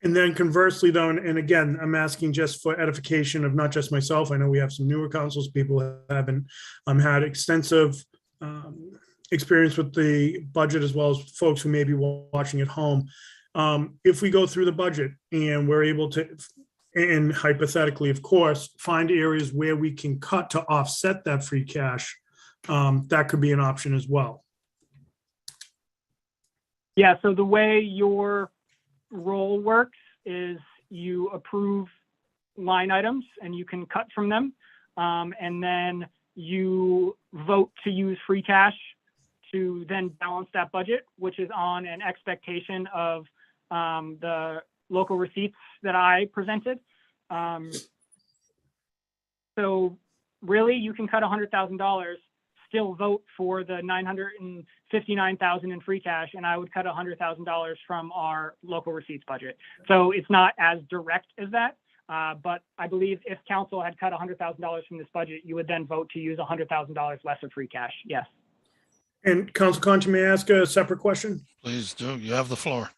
And then conversely, though, and again, I'm asking just for edification of not just myself. I know we have some newer councils, people who haven't had extensive experience with the budget, as well as folks who may be watching at home. If we go through the budget and we're able to, and hypothetically, of course, find areas where we can cut to offset that free cash, that could be an option as well. Yeah, so the way your role works is you approve line items and you can cut from them, and then you vote to use free cash to then balance that budget, which is on an expectation of the local receipts that I presented. So really, you can cut $100,000, still vote for the $959,000 in free cash, and I would cut $100,000 from our local receipts budget. So it's not as direct as that, but I believe if council had cut $100,000 from this budget, you would then vote to use $100,000 less of free cash. Yes. And Council Conti, may I ask a separate question? Please do. You have the floor.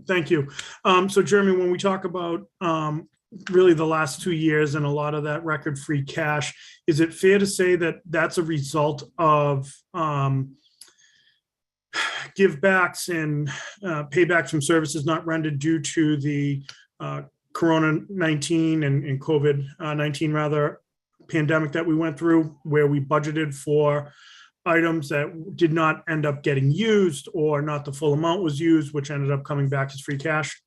Thank you. So Jeremy, when we talk about really the last 2 years and a lot of that record free cash, is it fair to say that that's a result of give backs and paybacks from services not rendered due to the Corona-19 and COVID-19 rather pandemic that we went through, where we budgeted for items that did not end up getting used, or not the full amount was used, which ended up coming back as free cash?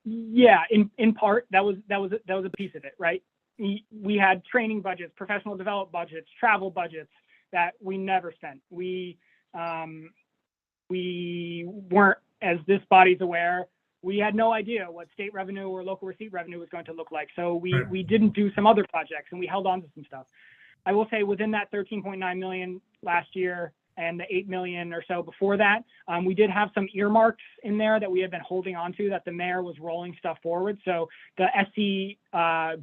Yeah, in part, that was a piece of it, right? We had training budgets, professional development budgets, travel budgets that we never spent. We weren't, as this body's aware, we had no idea what state revenue or local receipt revenue was going to look like. So we didn't do some other projects, and we held on to some stuff. I will say within that 13.9 million last year and the 8 million or so before that, we did have some earmarks in there that we had been holding on to, that the mayor was rolling stuff forward. So the SCBA,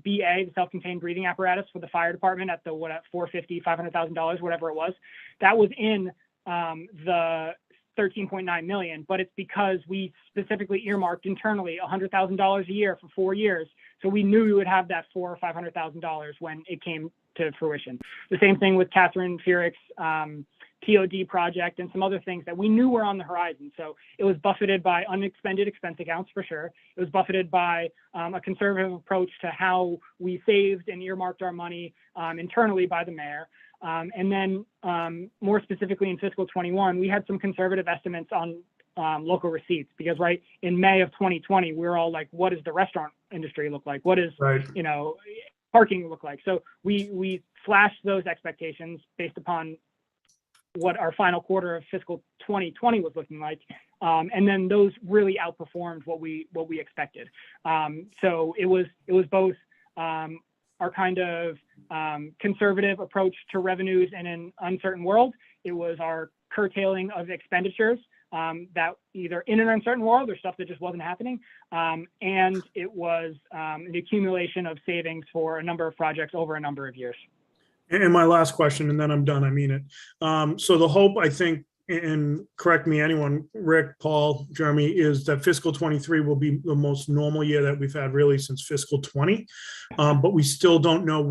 the self-contained breathing apparatus for the fire department at the $450,000, $500,000, whatever it was, that was in the 13.9 million, but it's because we specifically earmarked internally $100,000 a year for 4 years. So we knew we would have that $400,000 or $500,000 when it came to fruition. The same thing with Catherine Feerick's TOD project and some other things that we knew were on the horizon. So it was buffeted by unexpended expense accounts for sure. It was buffeted by a conservative approach to how we saved and earmarked our money internally by the mayor. And then more specifically in fiscal 21, we had some conservative estimates on local receipts because right in May of 2020, we were all like, what does the restaurant industry look like? What is, you know, parking look like? So we slashed those expectations based upon what our final quarter of fiscal 2020 was looking like. And then those really outperformed what we expected. So it was both our kind of conservative approach to revenues in an uncertain world. It was our curtailing of expenditures that either in an uncertain world or stuff that just wasn't happening. And it was the accumulation of savings for a number of projects over a number of years. And my last question, and then I'm done, I mean it. So the hope, I think, and correct me anyone, Rick, Paul, Jeremy, is that fiscal 23 will be the most normal year that we've had really since fiscal 20. But we still don't know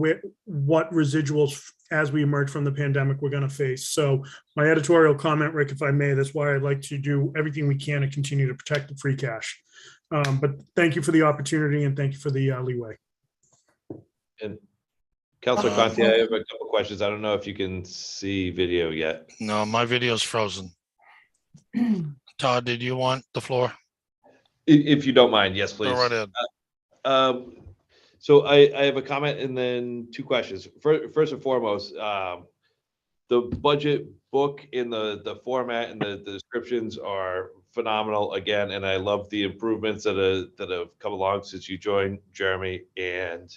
what residuals as we emerge from the pandemic we're going to face. So my editorial comment, Rick, if I may, that's why I'd like to do everything we can to continue to protect the free cash. But thank you for the opportunity and thank you for the leeway. And Councilor Conti, I have a couple questions. I don't know if you can see video yet. No, my video's frozen. Todd, did you want the floor? If you don't mind, yes, please. Go right ahead. So I have a comment and then two questions. First and foremost, the budget book in the format and the descriptions are phenomenal again, and I love the improvements that have come along since you joined, Jeremy. And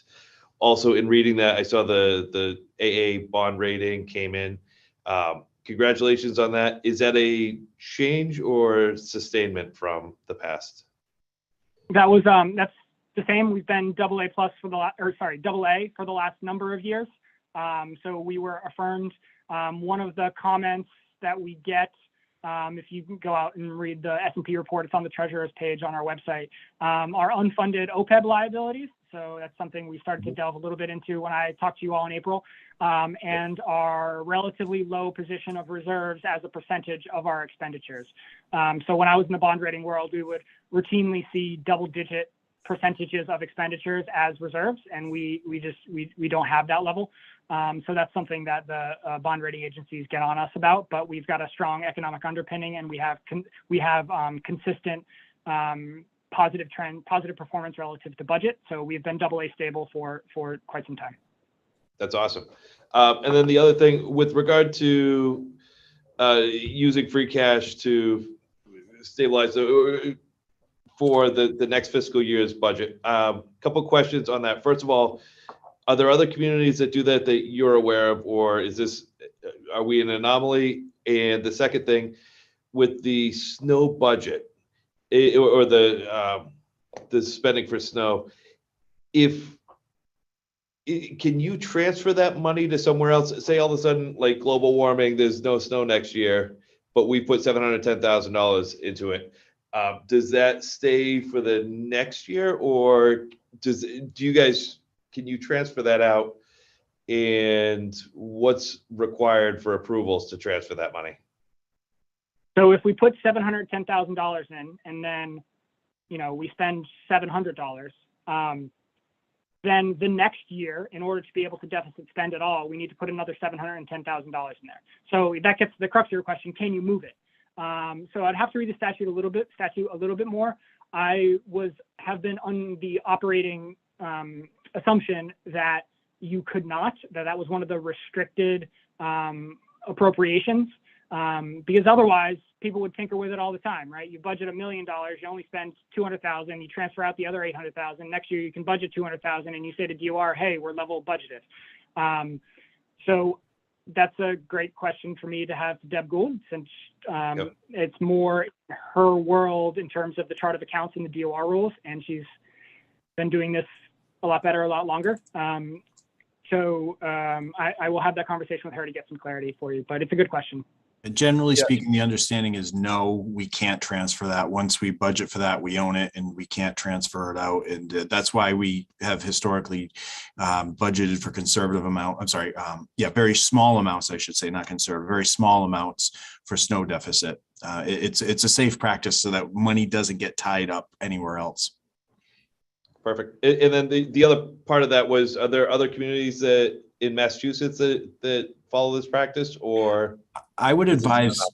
also in reading that, I saw the AA bond rating came in. Congratulations on that. Is that a change or sustainment from the past? That was that's the same. We've been AA plus for AA for the last number of years. So we were affirmed. One of the comments that we get, if you can go out and read the S&P report, it's on the treasurer's page on our website, are unfunded OPEB liabilities. So that's something we started to delve a little bit into when I talked to you all in April, and our relatively low position of reserves as a percentage of our expenditures. So when I was in the bond rating world, we would routinely see double-digit percentages of expenditures as reserves, and we don't have that level. So that's something that the bond rating agencies get on us about, but we've got a strong economic underpinning, and we have consistent positive performance relative to budget. So we've been AA stable for quite some time. That's awesome. And then the other thing with regard to using free cash to stabilize for the next fiscal year's budget. Couple questions on that. First of all, are there other communities that do that you're aware of, or are we an anomaly? And the second thing, with the snow budget or the spending for snow, can you transfer that money to somewhere else? Say all of a sudden, like global warming, there's no snow next year, but we put $710,000 into it. Does that stay for the next year, or can you transfer that out? And what's required for approvals to transfer that money? So if we put $710,000 in, and then, we spend $700, then the next year, in order to be able to deficit spend at all, we need to put another $710,000 in there. So that gets to the crux of your question: can you move it? So I'd have to read the statute a little bit more. I have been on the operating assumption that you could not, that was one of the restricted appropriations, because otherwise people would tinker with it all the time, right? You budget $1 million, you only spend $200,000, you transfer out the other $800,000. Next year you can budget $200,000, and you say to DOR, hey, we're level budgeted. So that's a great question for me to have Deb Gould, since it's more her world in terms of the chart of accounts and the DOR rules, and she's been doing this a lot better, a lot longer. So I will have that conversation with her to get some clarity for you, but it's a good question. Generally Yeah. speaking, the understanding is no, we can't transfer that. Once we budget for that, we own it and we can't transfer it out. And that's why we have historically budgeted for conservative amount. I'm sorry. Very small amounts, I should say, not conservative, very small amounts for snow deficit. It's a safe practice so that money doesn't get tied up anywhere else. Perfect. And then the other part of that was, are there other communities that in Massachusetts that follow this practice, or? I would is this advise not-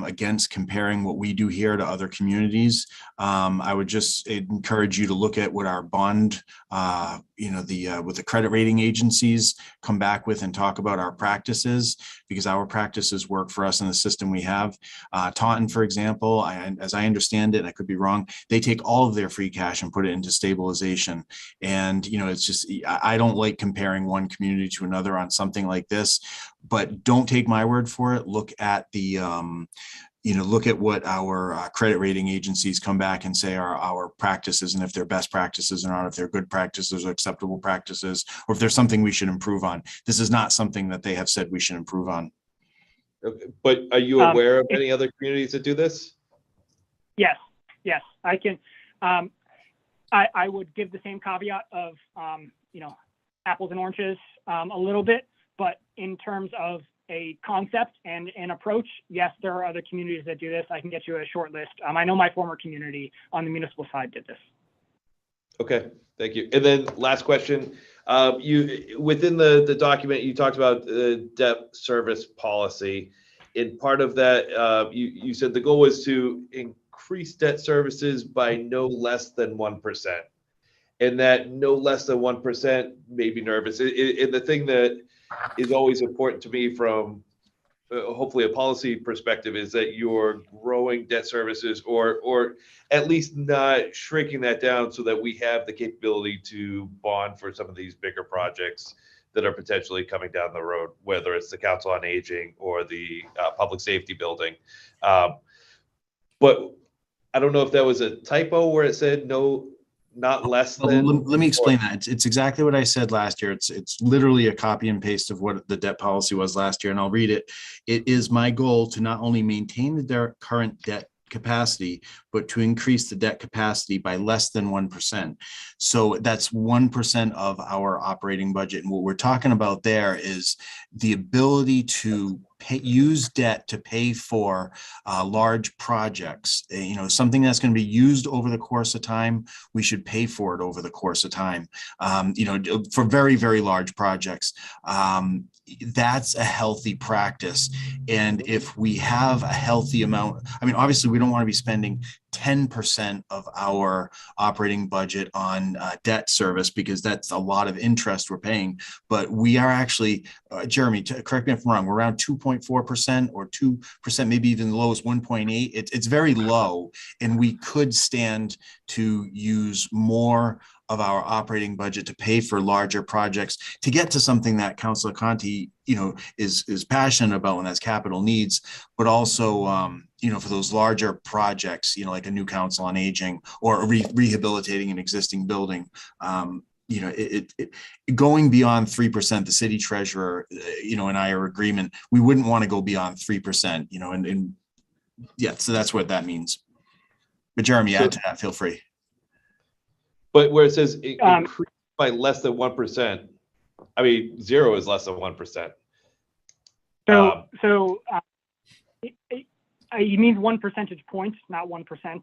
against comparing what we do here to other communities. I would just encourage you to look at what our bond, with the credit rating agencies come back with and talk about our practices, because our practices work for us in the system we have. Taunton, for example, as I understand it, and I could be wrong, they take all of their free cash and put it into stabilization. And, it's just, I don't like comparing one community to another on something like this, but don't take my word for it. Look at the, look at what our credit rating agencies come back and say are our practices, and if they're best practices or not, if they're good practices or acceptable practices, or if there's something we should improve on. This is not something that they have said we should improve on. Okay. But are you aware of any other communities that do this? Yes, I can. I would give the same caveat of, apples and oranges a little bit, but in terms of a concept and an approach, yes, there are other communities that do this. I can get you a short list. I know my former community on the municipal side did this. Okay, thank you. And then last question, you within the document, you talked about the debt service policy. In part of that, you said the goal was to increase debt services by no less than 1%. And that no less than 1% made me nervous. And the thing that is always important to me from hopefully a policy perspective is that you're growing debt services or at least not shrinking that down so that we have the capability to bond for some of these bigger projects that are potentially coming down the road, whether it's the Council on Aging or the public safety building. But I don't know if that was a typo where it said no, not less than. Let me explain that. It's exactly what I said last year. It's literally a copy and paste of what the debt policy was last year, and I'll read it. It is my goal to not only maintain the current debt capacity, but to increase the debt capacity by less than 1%. So that's 1% of our operating budget. And what we're talking about there is the ability to use debt to pay for large projects. Something that's going to be used over the course of time, we should pay for it over the course of time. For very, very large projects. That's a healthy practice. And if we have a healthy amount, obviously we don't want to be spending 10% of our operating budget on debt service, because that's a lot of interest we're paying. But we are actually, Jeremy, correct me if I'm wrong, we're around 2.4% or 2%, maybe even the lowest 1.8. It's very low, and we could stand to use more of our operating budget to pay for larger projects to get to something that Councilor Conti, is passionate about, and that's capital needs, but also, for those larger projects, like a new Council on Aging or rehabilitating an existing building. Going beyond 3%, the city treasurer, and I are agreement, we wouldn't want to go beyond 3%, and so that's what that means. But Jeremy, add to that, feel free. But where it says increase by less than 1%, zero is less than 1%. You mean 1 percentage point, not 1%.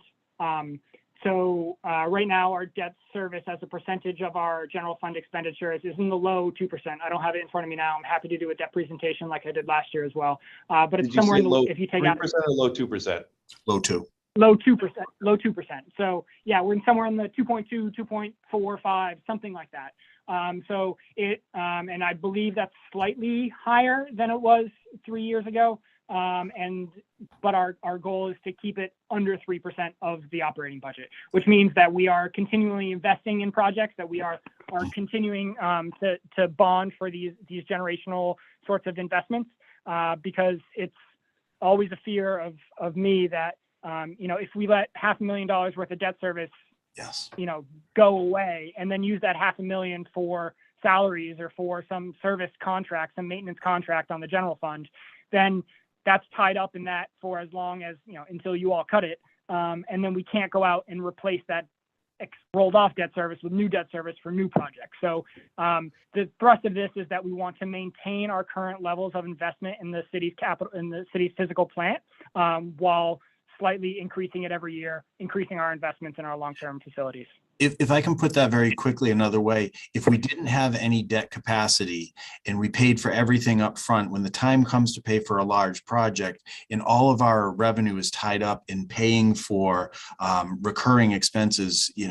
Right now our debt service as a percentage of our general fund expenditures is in the low 2%. I don't have it in front of me now. I'm happy to do a debt presentation like I did last year as well. But it's somewhere in the low, if you take 3% out or low 2%. Low 2. Low 2%. So yeah, we're in somewhere in the 2.2, 2.45, something like that. And I believe that's slightly higher than it was 3 years ago. But our goal is to keep it under 3% of the operating budget, which means that we are continually investing in projects, that we are continuing to bond for these generational sorts of investments, because it's always a fear of me that if we let $500,000 worth of debt service, yes, go away and then use that $500,000 for salaries or for some service contract, some maintenance contract on the general fund, then that's tied up in that for as long as, until you all cut it. And then we can't go out and replace that rolled off debt service with new debt service for new projects. So the thrust of this is that we want to maintain our current levels of investment in the city's capital, in the city's physical plant, while slightly increasing it every year, increasing our investments in our long-term facilities. If I can put that very quickly another way, if we didn't have any debt capacity and we paid for everything up front, when the time comes to pay for a large project and all of our revenue is tied up in paying for recurring expenses, we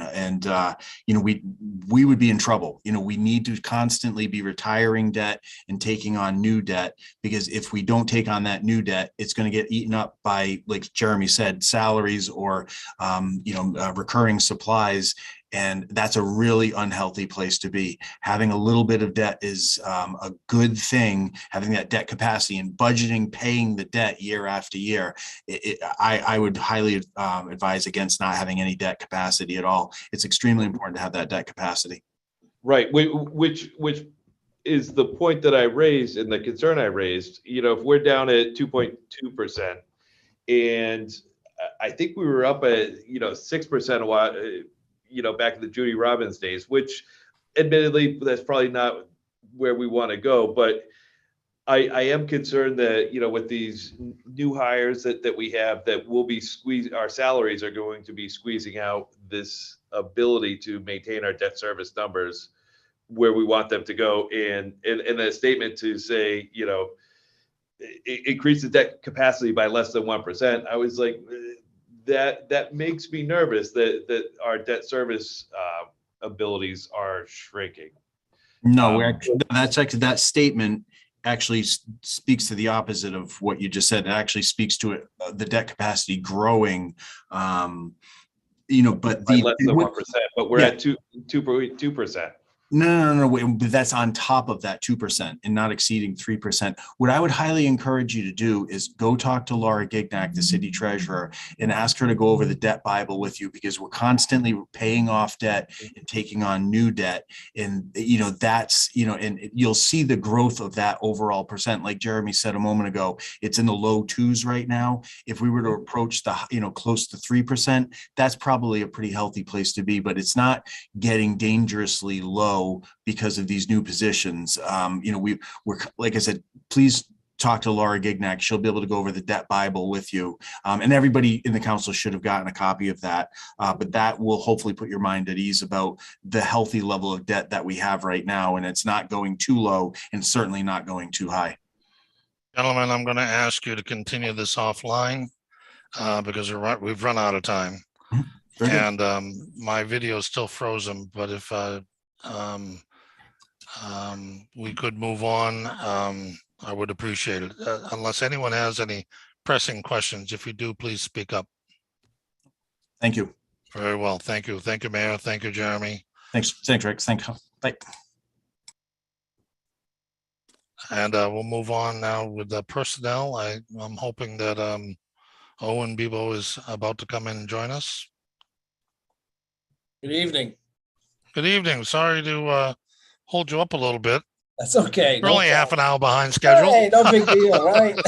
would be in trouble. We need to constantly be retiring debt and taking on new debt, because if we don't take on that new debt, it's going to get eaten up by, like Jeremy said, salaries or recurring supplies. And that's a really unhealthy place to be. Having a little bit of debt is a good thing. Having that debt capacity and budgeting, paying the debt year after year. I would highly advise against not having any debt capacity at all. It's extremely important to have that debt capacity. Right, which is the point that I raised and the concern I raised. If we're down at 2.2%, and I think we were up at 6% a while. Back in the Judy Robbins days, which admittedly, that's probably not where we want to go. But I am concerned that, with these new hires that we have, that we'll be our salaries are going to be squeezing out this ability to maintain our debt service numbers where we want them to go. And a statement to say, increase the debt capacity by less than 1%. I was like, that makes me nervous that our debt service abilities are shrinking. No, that statement actually speaks to the opposite of what you just said. It actually speaks to it, the debt capacity growing. But by less than 1%, but we're at 2.2%. No. But that's on top of that 2% and not exceeding 3%. What I would highly encourage you to do is go talk to Laura Gignac, the city treasurer, and ask her to go over the debt Bible with you, because we're constantly paying off debt and taking on new debt. And, and you'll see the growth of that overall percent. Like Jeremy said a moment ago, it's in the low 2s right now. If we were to approach the, close to 3%, that's probably a pretty healthy place to be, but it's not getting dangerously low because of these new positions. We're, like I said, please talk to Laura Gignac. She'll be able to go over the debt Bible with you. And everybody in the council should have gotten a copy of that. But that will hopefully put your mind at ease about the healthy level of debt that we have right now. And it's not going too low and certainly not going too high. Gentlemen, I'm going to ask you to continue this offline because we've run out of time. And my video is still frozen, but if we could move on, I would appreciate it. Unless anyone has any pressing questions. If you do, please speak up. Thank you. Very well. Thank you. Thank you, Mayor. Thank you, Jeremy. Thanks, Rick. Thank you. Bye. And we'll move on now with the personnel. I'm hoping that Owen Bebo is about to come in and join us. Good evening. Good evening. Sorry to hold you up a little bit. That's okay. We're only half an hour behind schedule. Hey, no big deal, right?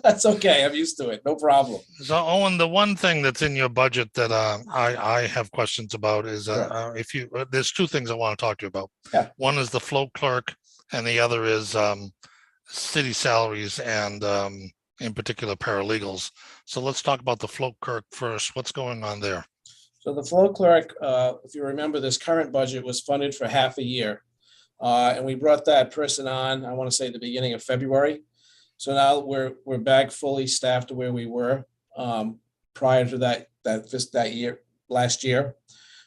That's okay. I'm used to it. No problem. So, Owen, the one thing that's in your budget that I have questions about is there's two things I want to talk to you about. Yeah. One is the float clerk, and the other is city salaries and in particular paralegals. So let's talk about the float clerk first. What's going on there? So the float clerk, if you remember, this current budget was funded for half a year. And we brought that person on, I want to say the beginning of February. So now we're back fully staffed to where we were prior to that year, last year.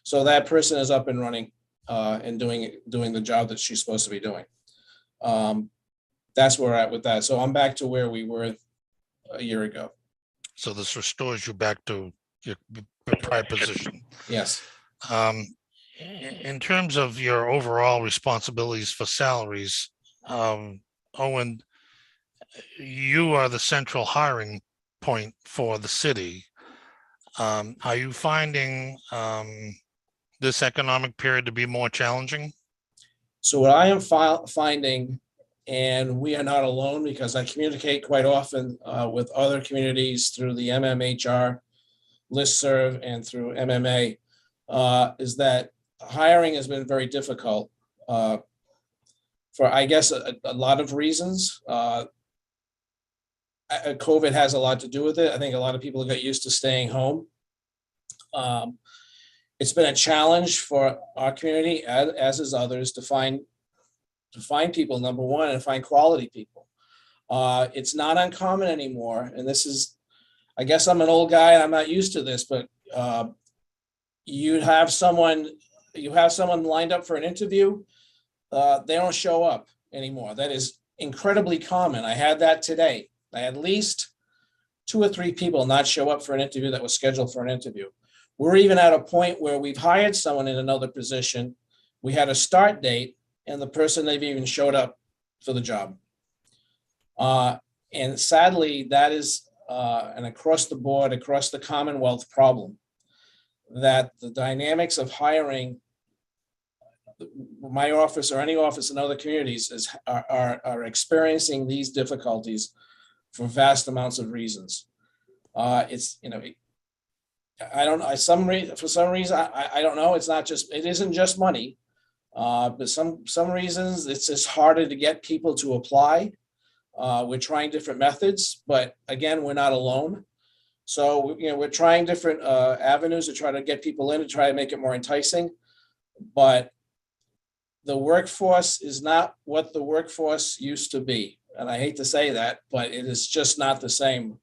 So that person is up and running and doing the job that she's supposed to be doing. That's where we're at with that. So I'm back to where we were a year ago. So this restores you back to your prior position. Yes. In terms of your overall responsibilities for salaries, Owen, you are the central hiring point for the city. Are you finding this economic period to be more challenging? So what I am finding, and we are not alone because I communicate quite often with other communities through the MMHR listserv and through MMA, is that hiring has been very difficult for, I guess, a lot of reasons. COVID has a lot to do with it. I think a lot of people got used to staying home. It's been a challenge for our community, as is others, to find people, number one, and find quality people. It's not uncommon anymore, and this is, I guess I'm an old guy and I'm not used to this, but you have someone lined up for an interview, they don't show up anymore. That is incredibly common. I had that today. I had at least 2 or 3 people not show up for an interview that was scheduled for an interview. We're even at a point where we've hired someone in another position. We had a start date and the person never even showed up for the job. And sadly, that is an across the board, across the Commonwealth problem, that the dynamics of hiring, my office or any office in other communities are experiencing these difficulties for vast amounts of reasons. It's, I don't know, for some reason, I don't know, it isn't just money, but some reasons it's just harder to get people to apply. We're trying different methods, but again, we're not alone. So, we're trying different avenues to try to get people in, to try to make it more enticing, but the workforce is not what the workforce used to be. And I hate to say that, but it is just not the same.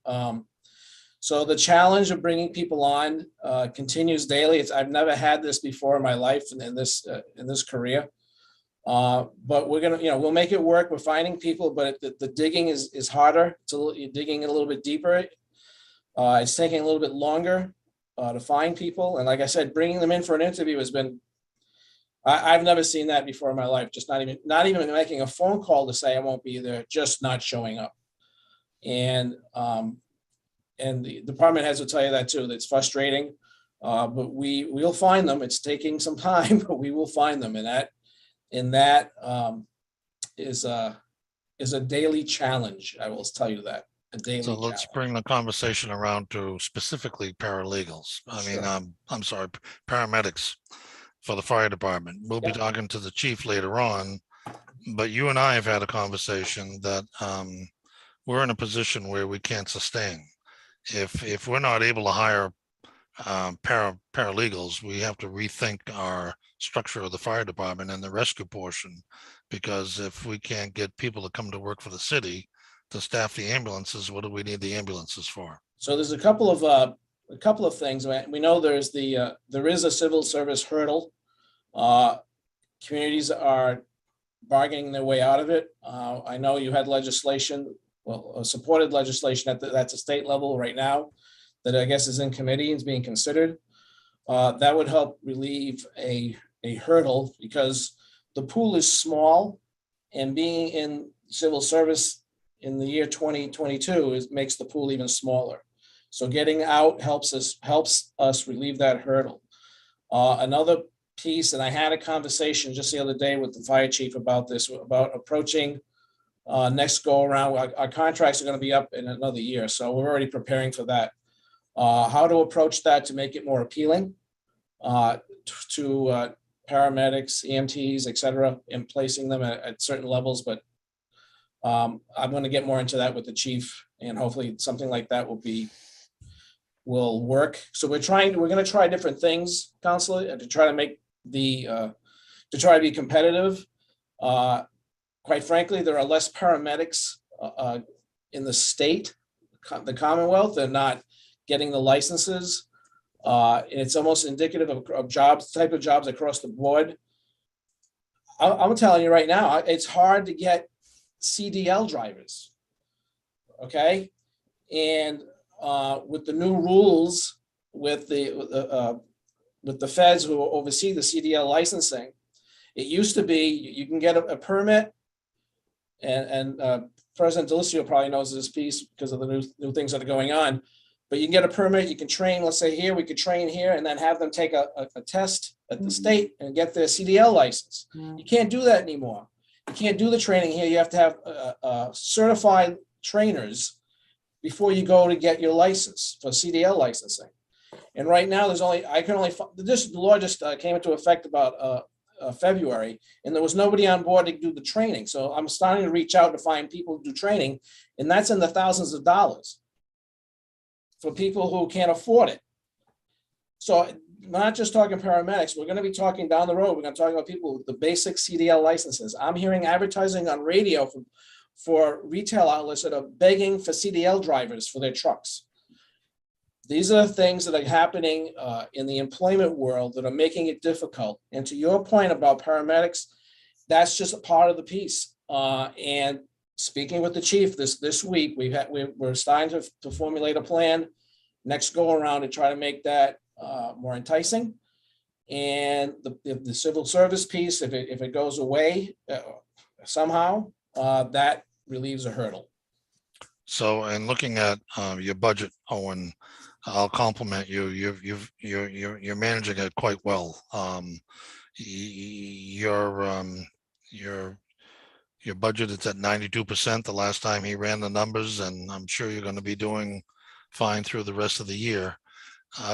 So the challenge of bringing people on continues daily. I've never had this before in my life in this career. But we're gonna, we'll make it work. We're finding people, but the digging is harder. You're digging a little bit deeper. It's taking a little bit longer to find people. And like I said, bringing them in for an interview has been, I've never seen that before in my life. Just not even making a phone call to say I won't be there, just not showing up. And the department heads will tell you that too. That's frustrating, but we'll find them. It's taking some time, but we will find them. And that is a daily challenge. I will tell you that. A daily So let's challenge. bring the conversation around to specifically paralegals. Sure. I'm sorry, paramedics for the fire department. We'll be Yep. talking to the chief later on, but you and I have had a conversation that we're in a position where we can't sustain. If we're not able to hire paralegals, we have to rethink our structure of the fire department and the rescue portion, because if we can't get people to come to work for the city to staff the ambulances, what do we need the ambulances for? So there's a couple of things. We know there is a civil service hurdle. Communities are bargaining their way out of it. I know you had legislation, supported legislation at the state level right now that I guess is in committee and is being considered. That would help relieve a hurdle because the pool is small, and being in civil service in the year 2022 makes the pool even smaller. So getting out helps us relieve that hurdle. Another piece, and I had a conversation just the other day with the fire chief about this, about approaching next go around. Our contracts are going to be up in another year, so we're already preparing for that. How to approach that to make it more appealing to paramedics, EMTs, et cetera, and placing them at certain levels. But I'm going to get more into that with the chief, and hopefully something like that will work. So we're going to try different things, Counselor, to try to make to try to be competitive. Quite frankly, there are less paramedics in the state, the Commonwealth. They're not getting the licenses. And it's almost indicative of type of jobs across the board. I'm telling you right now, it's hard to get CDL drivers. Okay. And with the new rules with the feds who oversee the CDL licensing, it used to be you can get a permit, and President Delisio probably knows this piece because of the new things that are going on. But you can get a permit, you can train, let's say here, we could train here and then have them take a test at the state and get their CDL license. You can't do that anymore. You can't do the training here. You have to have certified trainers before you go to get your license for CDL licensing. And right now, there's only, the law just came into effect about February, and there was nobody on board to do the training. So I'm starting to reach out to find people who do training, and that's in the thousands of dollars for people who can't afford it. So we're not just talking paramedics, we're going to be talking down the road. We're going to talk about people with the basic CDL licenses. I'm hearing advertising on radio for retail outlets that are begging for CDL drivers for their trucks. These are the things that are happening in the employment world that are making it difficult. And to your point about paramedics, that's just a part of the piece. And speaking with the chief this week, we're starting to formulate a plan next go around to try to make that more enticing. And the civil service piece, if it goes away somehow, that relieves a hurdle. So, and looking at your budget, Owen, I'll compliment you. You're managing it quite well. Your budget is at 92% the last time he ran the numbers, and I'm sure you're going to be doing fine through the rest of the year.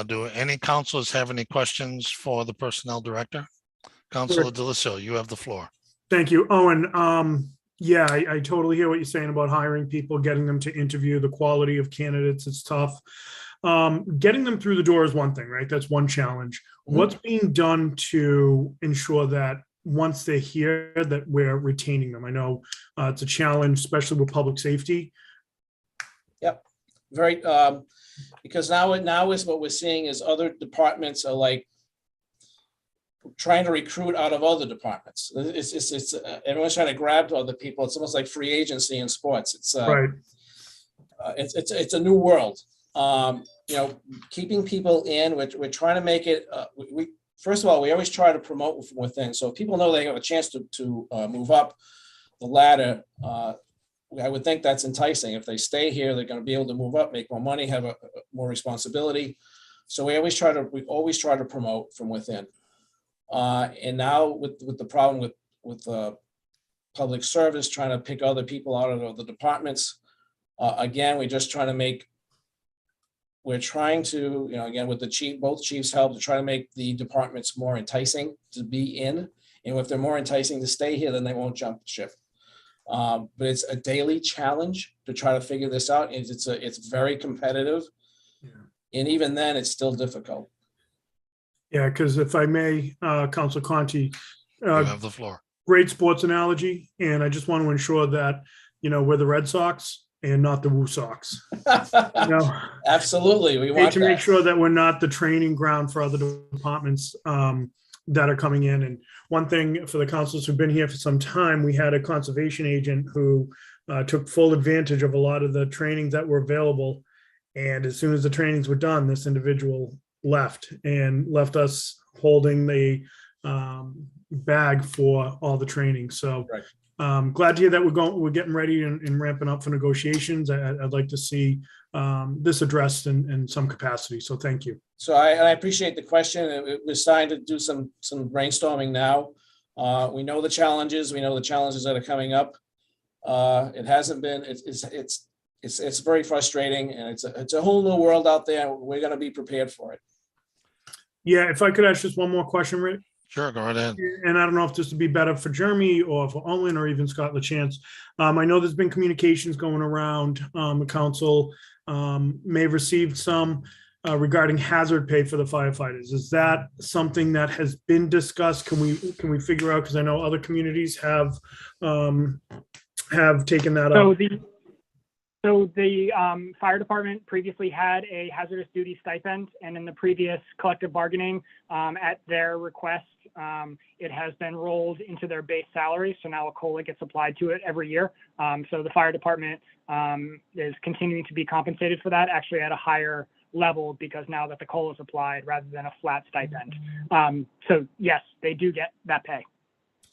Do any councilors have any questions for the personnel director? Councilor Delicio, you have the floor. Thank you, Owen. Yeah, I totally hear what you're saying about hiring people, getting them to interview, the quality of candidates. It's tough. Getting them through the door is one thing, right? That's one challenge. Mm-hmm. What's being done to ensure that once they're here, that we're retaining them? I know it's a challenge, especially with public safety. Yep, very. Because now is what we're seeing is other departments are like trying to recruit out of other departments. It's everyone's trying to grab other people. It's almost like free agency in sports. It's right. It's a new world. Keeping people in, we're trying to make it, first of all, we always try to promote from within. So if people know they have a chance to move up the ladder, I would think that's enticing. If they stay here, they're going to be able to move up, make more money, have a more responsibility. So we always try to promote from within. And now with the problem with public service, trying to pick other people out of the departments, again, we're trying to, again, with the chief, both chiefs help to try to make the departments more enticing to be in. And if they're more enticing to stay here, then they won't jump ship. But it's a daily challenge to try to figure this out. It's very competitive. Yeah. And even then it's still difficult. Yeah, because if I may, Councilor Conti, you have the floor. Great sports analogy. And I just want to ensure that, we're the Red Sox and not the Woo Sox. Absolutely. We want to make sure that we're not the training ground for other departments that are coming in. And one thing for the councilors who've been here for some time, we had a conservation agent who took full advantage of a lot of the trainings that were available. And as soon as the trainings were done, this individual left us holding the bag for all the training. So right. Glad to hear that we're getting ready and ramping up for negotiations. I'd like to see this addressed in some capacity. So thank you. So I appreciate the question. We're starting to do some brainstorming now. We know the challenges. We know the challenges that are coming up. It hasn't been. It's very frustrating, and it's a whole new world out there. We're going to be prepared for it. Yeah, if I could ask just one more question, Rick. Sure, go right ahead. And I don't know if this would be better for Jeremy or for Owen or even Scott LaChance. I know there's been communications going around. The council may have received some regarding hazard pay for the firefighters. Is that something that has been discussed? Can we figure out? Because I know other communities have taken that up. So the fire department previously had a hazardous duty stipend, and in the previous collective bargaining, at their request, it has been rolled into their base salary. So now a COLA gets applied to it every year. So the fire department is continuing to be compensated for that, actually at a higher level, because now that the COLA is applied rather than a flat stipend. So yes, they do get that pay.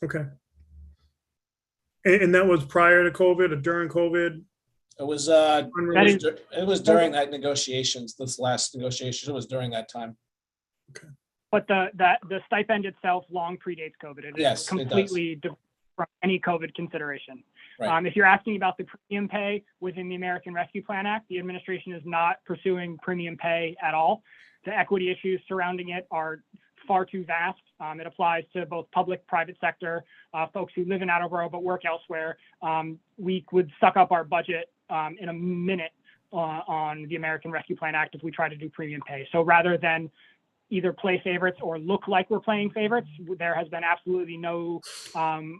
Okay. And that was prior to COVID or during COVID? It was during that negotiations, this last negotiation, it was during that time. Okay. But the stipend itself long predates COVID. It is Yes, it does. completely different from any COVID consideration. Right. If you're asking about the premium pay within the American Rescue Plan Act, the administration is not pursuing premium pay at all. The equity issues surrounding it are far too vast. It applies to both public, private sector, folks who live in Attleboro but work elsewhere. We would suck up our budget in a minute on the American Rescue Plan Act if we try to do premium pay. So rather than either play favorites or look like we're playing favorites, there has been absolutely no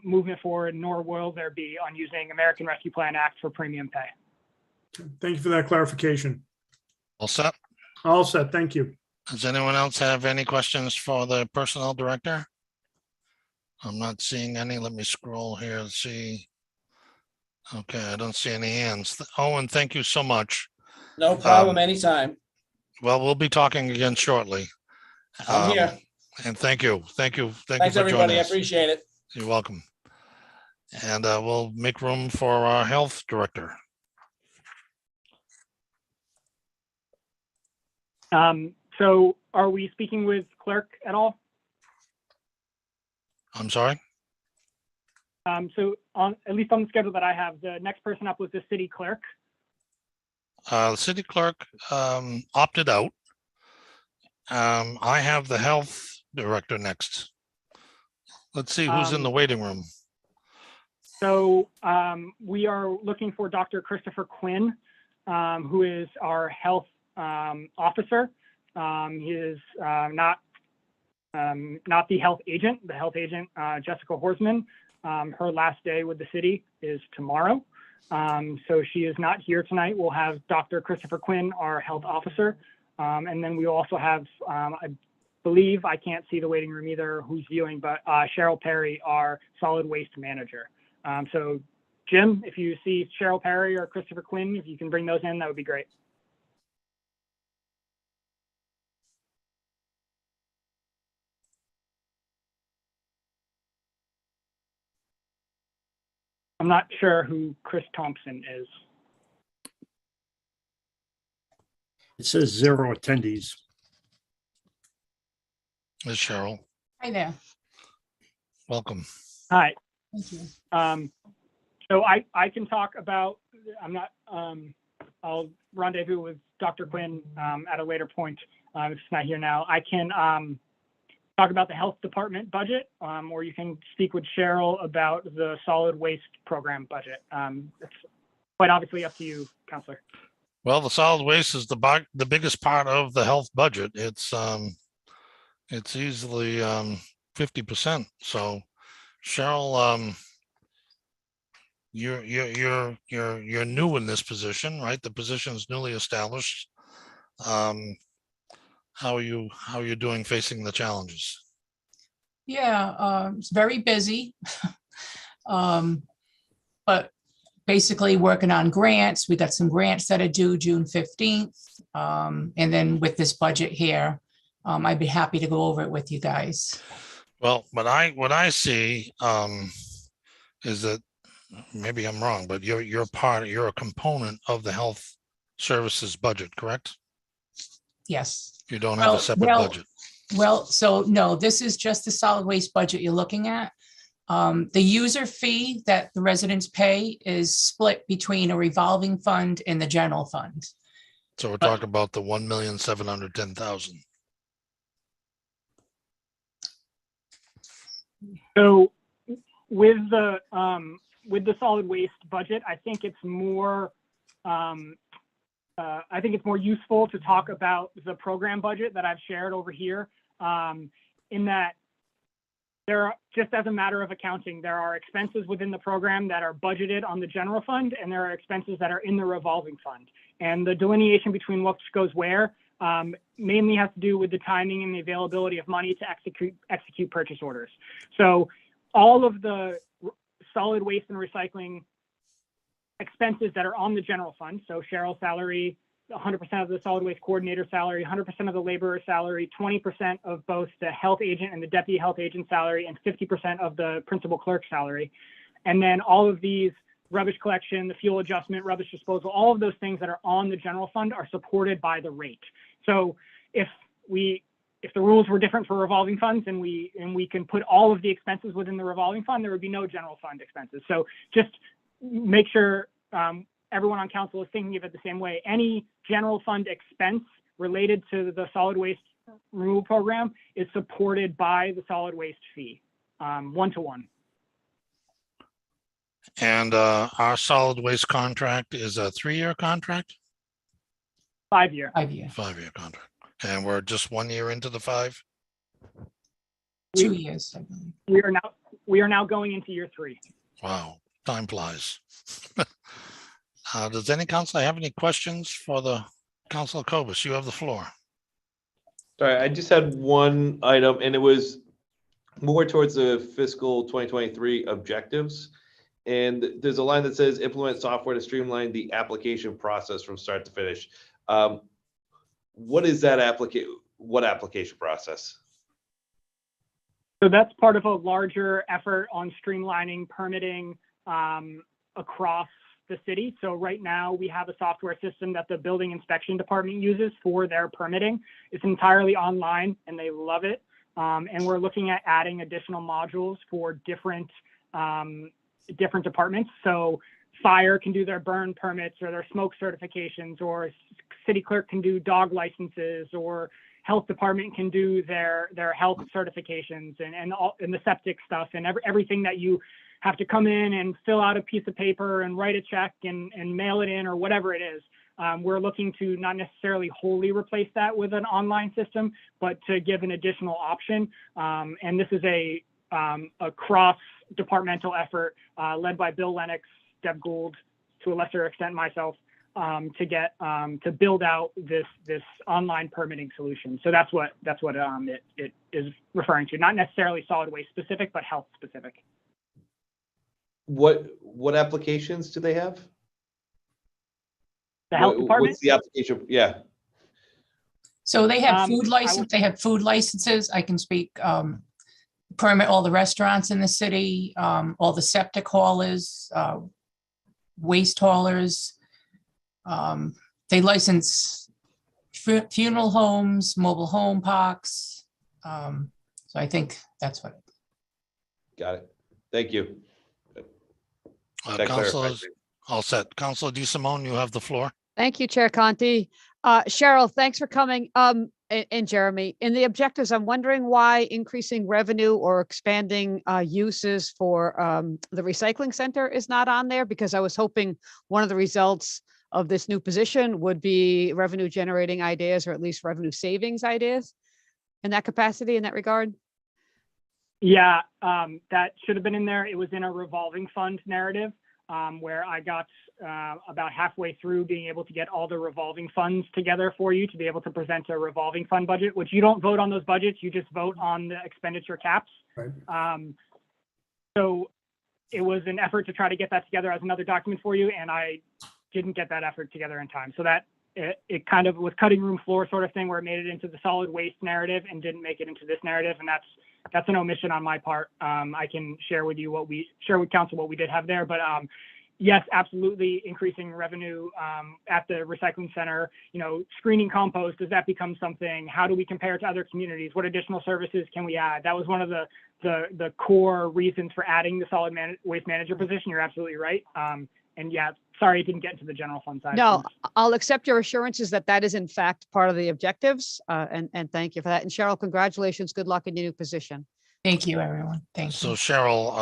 movement forward, nor will there be, on using American Rescue Plan Act for premium pay. Thank you for that clarification. All set? All set. Thank you. Does anyone else have any questions for the personnel director? I'm not seeing any. Let me scroll here and see. Okay, I don't see any hands. Owen, thank you so much. No problem, anytime. Well, we'll be talking again shortly. I'm here. And thank you. Thank you. Thanks, for everybody. joining I us. appreciate it. You're welcome. And we'll make room for our health director. So are we speaking with clerk at all? I'm sorry? So at least on the schedule that I have, the next person up was the city clerk. The city clerk opted out. I have the health director next. Let's see who's in the waiting room. So we are looking for Dr. Christopher Quinn, who is our health officer. He is not the health agent. The health agent, Jessica Horsman, her last day with the city is tomorrow. So she is not here tonight. We'll have Dr. Christopher Quinn, our health officer. And then we also have, I believe, I can't see the waiting room either, who's viewing, but Cheryl Perry, our solid waste manager. So Jim, if you see Cheryl Perry or Christopher Quinn, if you can bring those in, that would be great. I'm not sure who Chris Thompson is. It says 0 attendees. Ms. Cheryl, Hi there. welcome. Hi. Thank you. So I can talk about, I'll rendezvous with Dr. Quinn at a later point. If it's not here now. I can talk about the health department budget, or you can speak with Cheryl about the solid waste program budget. It's quite obviously up to you, Counselor. Well, the solid waste is the biggest part of the health budget. It's easily 50%. So Cheryl, you're new in this position, right? The position is newly established. How are you doing facing the challenges? Yeah, it's very busy. But basically working on grants. We got some grants that are due June 15th. And then with this budget here, I'd be happy to go over it with you guys. Well, what I see is that maybe I'm wrong, but you're a component of the health services budget, correct? Yes. You don't have a separate budget. Well, so no, this is just the solid waste budget you're looking at. The user fee that the residents pay is split between a revolving fund and the general fund. So we're talking about the 1,710,000. So with the solid waste budget, I think it's more useful to talk about the program budget that I've shared over here, in that there are, just as a matter of accounting, there are expenses within the program that are budgeted on the general fund, and there are expenses that are in the revolving fund. And the delineation between what goes where mainly has to do with the timing and the availability of money to execute purchase orders. So all of the solid waste and recycling expenses that are on the general fund, so Cheryl's salary, 100% of the solid waste coordinator salary, 100% of the laborer salary, 20% of both the health agent and the deputy health agent salary, and 50% of the principal clerk salary. And then all of these rubbish collection, the fuel adjustment, rubbish disposal, all of those things that are on the general fund are supported by the rate. So if we if the rules were different for revolving funds and we can put all of the expenses within the revolving fund, there would be no general fund expenses. So just make sure everyone on council is thinking of it the same way. Any general fund expense related to the solid waste removal program is supported by the solid waste fee, 1-to-1. And our solid waste contract is a 3-year contract, 5-year. 5 year, 5-year contract. And we're just 1 year into the 5. 2 years, I believe. We are now going into year 3. Wow, time flies. Does any council have any questions for the Councilor Cobus? You have the floor. Sorry, I just had one item, and it was more towards the fiscal 2023 objectives. And there's a line that says implement software to streamline the application process from start to finish. What is that application process? So that's part of a larger effort on streamlining permitting across the city. So right now we have a software system that the building inspection department uses for their permitting. It's entirely online and they love it. And we're looking at adding additional modules for different departments. So fire can do their burn permits or their smoke certifications, or city clerk can do dog licenses, or health department can do their health certifications and the septic stuff and everything that you have to come in and fill out a piece of paper and write a check and mail it in or whatever it is. We're looking to not necessarily wholly replace that with an online system, but to give an additional option. And this is a cross-departmental effort led by Bill Lennox, Deb Gould, to a lesser extent myself, to build out this online permitting solution. So that's what it is referring to. Not necessarily solid waste specific, but health specific. What applications do they have? The health department? What's the application? Yeah. So they have food license, they have food licenses. I can speak, permit all the restaurants in the city, all the septic haulers, waste haulers. They license funeral homes, mobile home parks. So I think that's what. Got it. Thank you. That Councilor, clarifies it. all set. Councilor DeSimone, you have the floor. Thank you, Chair Conti. Cheryl, thanks for coming. And Jeremy, in the objectives, I'm wondering why increasing revenue or expanding uses for the recycling center is not on there, because I was hoping one of the results of this new position would be revenue generating ideas, or at least revenue savings ideas in that capacity, in that regard. Yeah, that should have been in there. It was in a revolving fund narrative where I got about halfway through being able to get all the revolving funds together for you to be able to present a revolving fund budget, which you don't vote on those budgets, you just vote on the expenditure caps. Right. So it was an effort to try to get that together as another document for you, and I didn't get that effort together in time. So that it kind of was cutting room floor sort of thing, where it made it into the solid waste narrative and didn't make it into this narrative, and that's an omission on my part. I can share with council what we did have there, but yes, absolutely increasing revenue at the recycling center. Screening compost, does that become something? How do we compare to other communities? What additional services can we add? That was one of the core reasons for adding the solid waste manager position. You're absolutely right. And yeah, sorry, it didn't get into the general fund side. No, I'll accept your assurances that that is in fact part of the objectives. And thank you for that. And Cheryl, congratulations. Good luck in your new position. Thank you, everyone. Thank So you. Cheryl,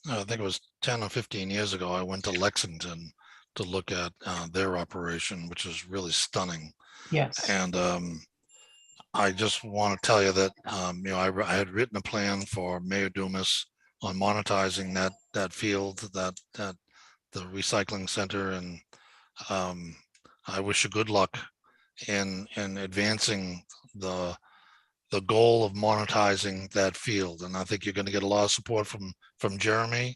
I think it was 10 or 15 years ago, I went to Lexington to look at their operation, which is really stunning. Yes. And I just want to tell you that, I had written a plan for Mayor Dumas on monetizing that field, that the recycling center, and I wish you good luck in advancing the goal of monetizing that field. And I think you're going to get a lot of support from Jeremy.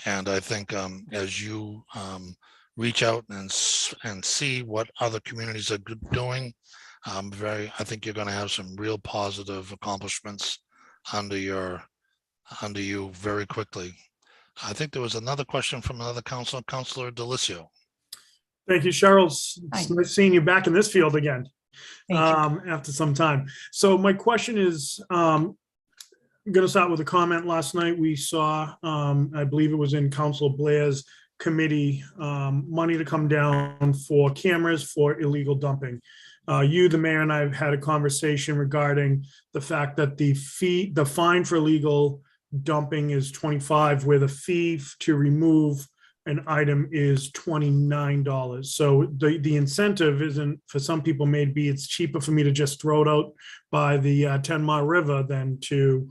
And I think as you reach out and see what other communities are doing, I think you're going to have some real positive accomplishments under you very quickly. I think there was another question from another councilor, Councilor Delicio. Thank you, Cheryl. Hi. It's nice seeing you back in this field again. Thank you. after some time. So my question is, I'm going to start with a comment. Last night we saw, I believe it was in Council Blair's committee, money to come down for cameras for illegal dumping. You, the mayor, and I have had a conversation regarding the fact that the fine for illegal dumping is $25, where the fee to remove an item is $29. So the incentive isn't, for some people, maybe it's cheaper for me to just throw it out by the 10 Mile River than to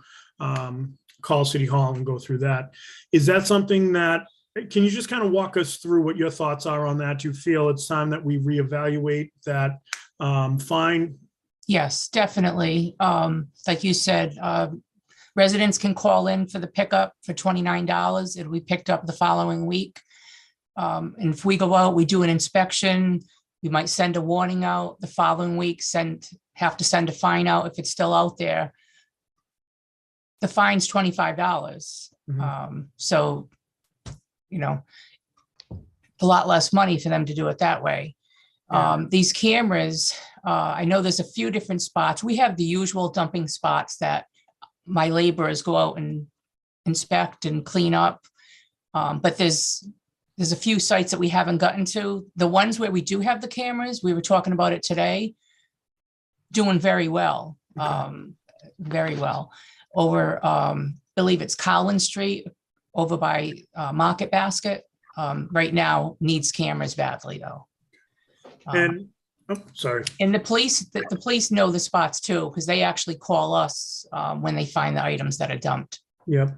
call City Hall and go through that. Is that something that, can you just kind of walk us through what your thoughts are on that? Do you feel it's time that we reevaluate that fine? Yes, definitely. Like you said, residents can call in for the pickup for $29. It'll be picked up the following week. And if we go out, we do an inspection, we might send a warning out the following week, have to send a fine out if it's still out there. The fine's $25. So, you know, a lot less money for them to do it that way. These cameras, I know there's a few different spots. We have the usual dumping spots that my laborers go out and inspect and clean up. But there's a few sites that we haven't gotten to. The ones where we do have the cameras, we were talking about it today, doing very well, very well. Over, believe it's Collins Street, over by Market Basket. Right now needs cameras badly though. And, oh, sorry. And the police know the spots too, because they actually call us when they find the items that are dumped. Yeah.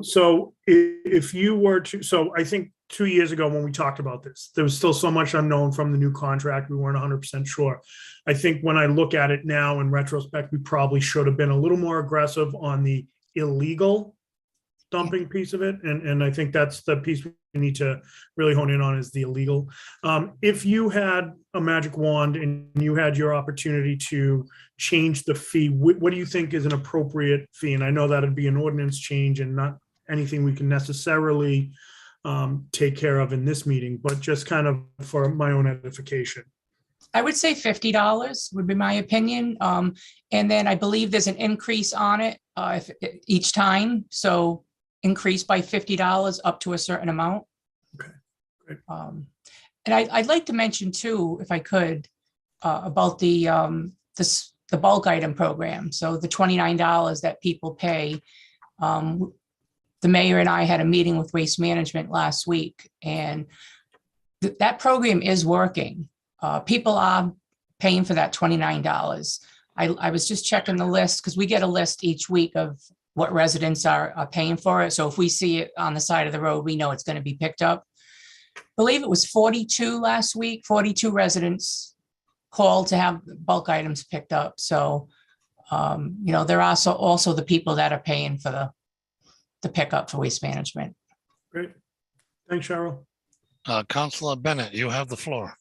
So if you were to, so I think 2 years ago when we talked about this, there was still so much unknown from the new contract. We weren't 100% sure. I think when I look at it now in retrospect, we probably should have been a little more aggressive on the illegal dumping piece of it. And I think that's the piece we need to really hone in on, is the illegal. If you had a magic wand and you had your opportunity to change the fee, what do you think is an appropriate fee? And I know that'd be an ordinance change and not anything we can necessarily take care of in this meeting, but just kind of for my own edification. I would say $50 would be my opinion. And then I believe there's an increase on it each time. So increase by $50 up to a certain amount. Okay, great. And I'd like to mention too, if I could, about the bulk item program. So the $29 that people pay. The mayor and I had a meeting with Waste Management last week, and that program is working. People are paying for that $29. I was just checking the list, because we get a list each week of what residents are paying for it. So if we see it on the side of the road, we know it's going to be picked up. I believe it was 42 last week, 42 residents called to have bulk items picked up. So, you know, there are also the people that are paying for the pickup for Waste Management. Great. Thanks, Cheryl. Councilor Bennett, you have the floor.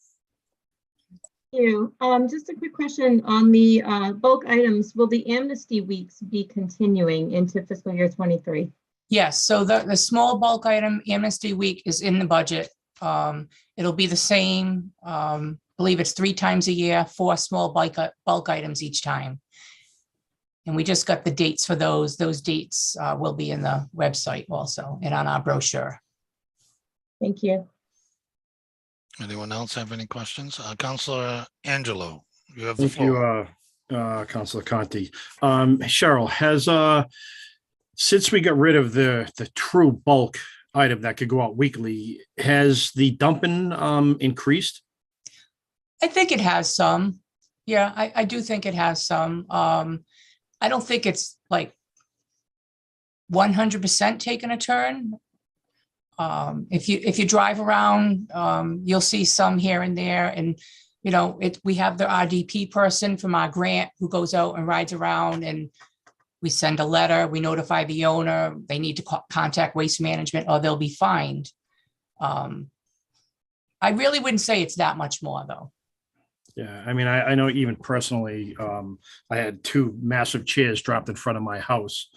Thank you. Just a quick question on the bulk items. Will the amnesty weeks be continuing into fiscal year 23? Yes, so the small bulk item amnesty week is in the budget. It'll be the same, I believe it's 3 times a year, 4 small bulk items each time. And we just got the dates for those. Those dates will be in the website also and on our brochure. Thank you. Anyone else have any questions? Councilor Angelo, you have the Thank floor. you, Councilor Conti. Cheryl, has since we got rid of the true bulk item that could go out weekly, has the dumping increased? I think it has some. Yeah, I do think it has some. I don't think it's like 100% taking a turn. If you drive around, you'll see some here and there. And, you know, we have the RDP person from our grant who goes out and rides around, and we send a letter, we notify the owner, they need to contact Waste Management or they'll be fined. I really wouldn't say it's that much more though. Yeah, I mean, I know even personally, I had 2 massive chairs dropped in front of my house.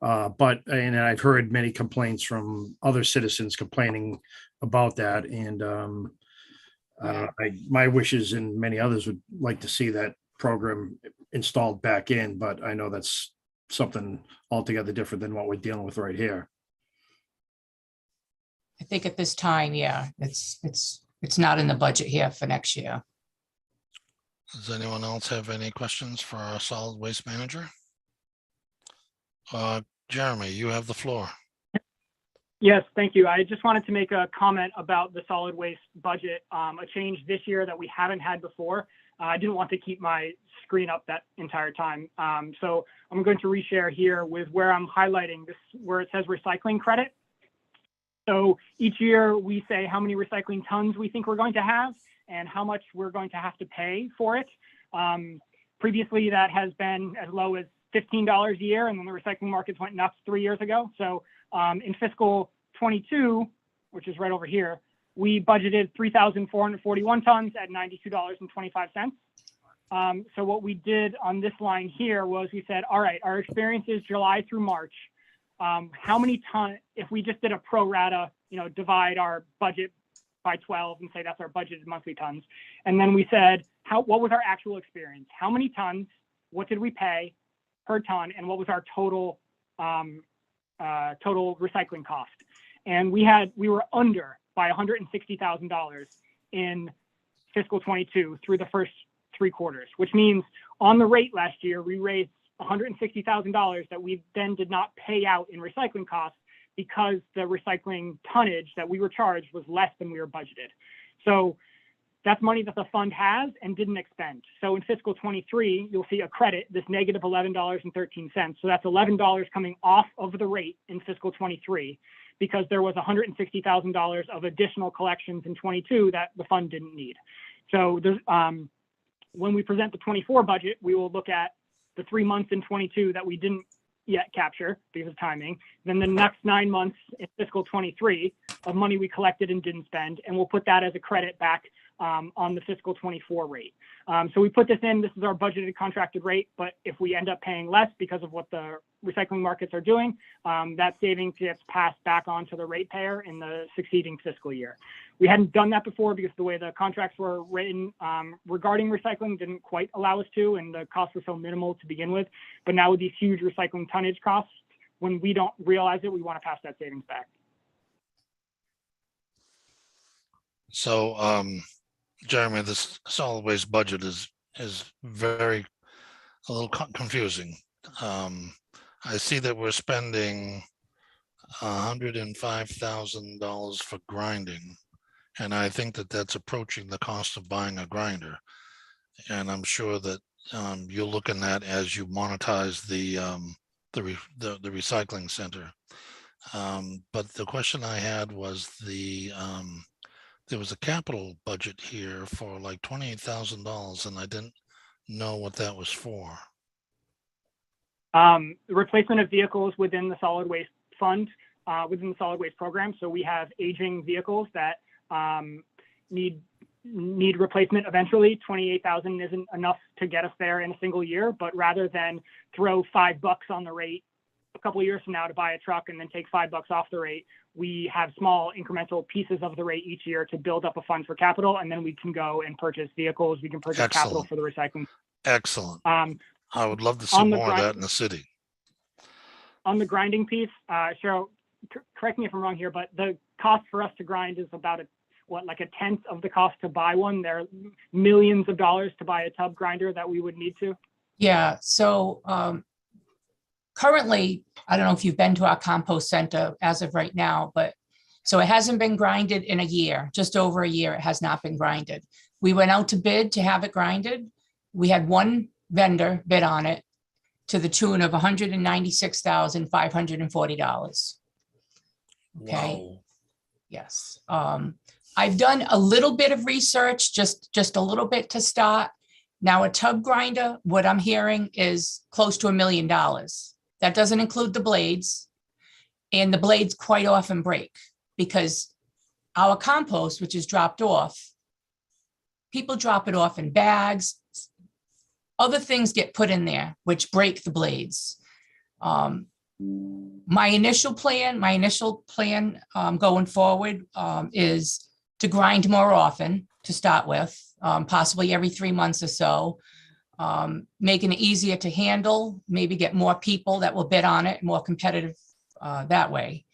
And I've heard many complaints from other citizens complaining about that. And I don't know, my wishes and many others would like to see that program installed back in, but I know that's something altogether different than what we're dealing with right here. I think at this time, yeah, it's not in the budget here for next year. Does anyone else have any questions for our solid waste manager? Jeremy, you have the floor. Yes, thank you. I just wanted to make a comment about the solid waste budget, a change this year that we haven't had before. I didn't want to keep my screen up that entire time. So I'm going to reshare here with where I'm highlighting this, where it says recycling credit. So each year we say how many recycling tons we think we're going to have and how much we're going to have to pay for it. Previously, that has been as low as $15 a year, and then the recycling markets went nuts 3 years ago. So in fiscal 22, which is right over here, we budgeted 3,441 tons at $92.25. So what we did on this line here was we said, all right, our experience is July through March. How many tons, if we just did a pro rata, divide our budget by 12 and say that's our budgeted monthly tons. And then we said, what was our actual experience? How many tons, what did we pay per ton, and what was our total recycling cost? And we were under by $160,000 in fiscal 22 through the first 3 quarters, which means on the rate last year, we raised $160,000 that we then did not pay out in recycling costs because the recycling tonnage that we were charged was less than we were budgeted. So that's money that the fund has and didn't expend. So in fiscal 23, you'll see a credit, this negative $11.13. So that's $11 coming off of the rate in fiscal 23 because there was $160,000 of additional collections in 22 that the fund didn't need. So there's, when we present the 24 budget, we will look at the 3 months in 22 that we didn't yet capture because of timing, then the next 9 months in fiscal 23 of money we collected and didn't spend, and we'll put that as a credit back on the fiscal 24 rate. So we put this in, this is our budgeted contracted rate, but if we end up paying less because of what the recycling markets are doing, that savings gets passed back on to the ratepayer in the succeeding fiscal year. We hadn't done that before because the way the contracts were written regarding recycling didn't quite allow us to, and the costs were so minimal to begin with. But now with these huge recycling tonnage costs, when we don't realize it, we want to pass that savings back. So, Jeremy, this solid waste budget is very a little confusing. I see that we're spending $105,000 for grinding, and I think that that's approaching the cost of buying a grinder. And I'm sure that you're looking at as you monetize the recycling center. But the question I had was there was a capital budget here for like $28,000, and I didn't know what that was for. The replacement of vehicles within the solid waste fund, within the solid waste program. So we have aging vehicles that need replacement eventually. 28,000 isn't enough to get us there in a single year, but rather than throw $5 on the rate a couple of years from now to buy a truck and then take $5 off the rate, we have small incremental pieces of the rate each year to build up a fund for capital, and then we can go and purchase vehicles. We can purchase capital for the recycling. Excellent. I would love to see more of that in the city. On the grinding piece, Cheryl, correct me if I'm wrong here, but the cost for us to grind is about like a tenth of the cost to buy one. There are millions of dollars to buy a tub grinder that we would need to. Yeah, so currently, I don't know if you've been to our compost center as of right now, but so it hasn't been grinded in a year, just over a year, it has not been grinded. We went out to bid to have it grinded. We had one vendor bid on it to the tune of $196,540. Okay. Wow. Yes. I've done a little bit of research, just a little bit to start. Now, a tub grinder, what I'm hearing is close to $1 million. That doesn't include the blades, and the blades quite often break because our compost, which is dropped off, people drop it off in bags. Other things get put in there, which break the blades. My initial plan going forward is to grind more often. to start with, possibly every 3 months or so. Making it easier to handle, maybe get more people that will bid on it, more competitive that way.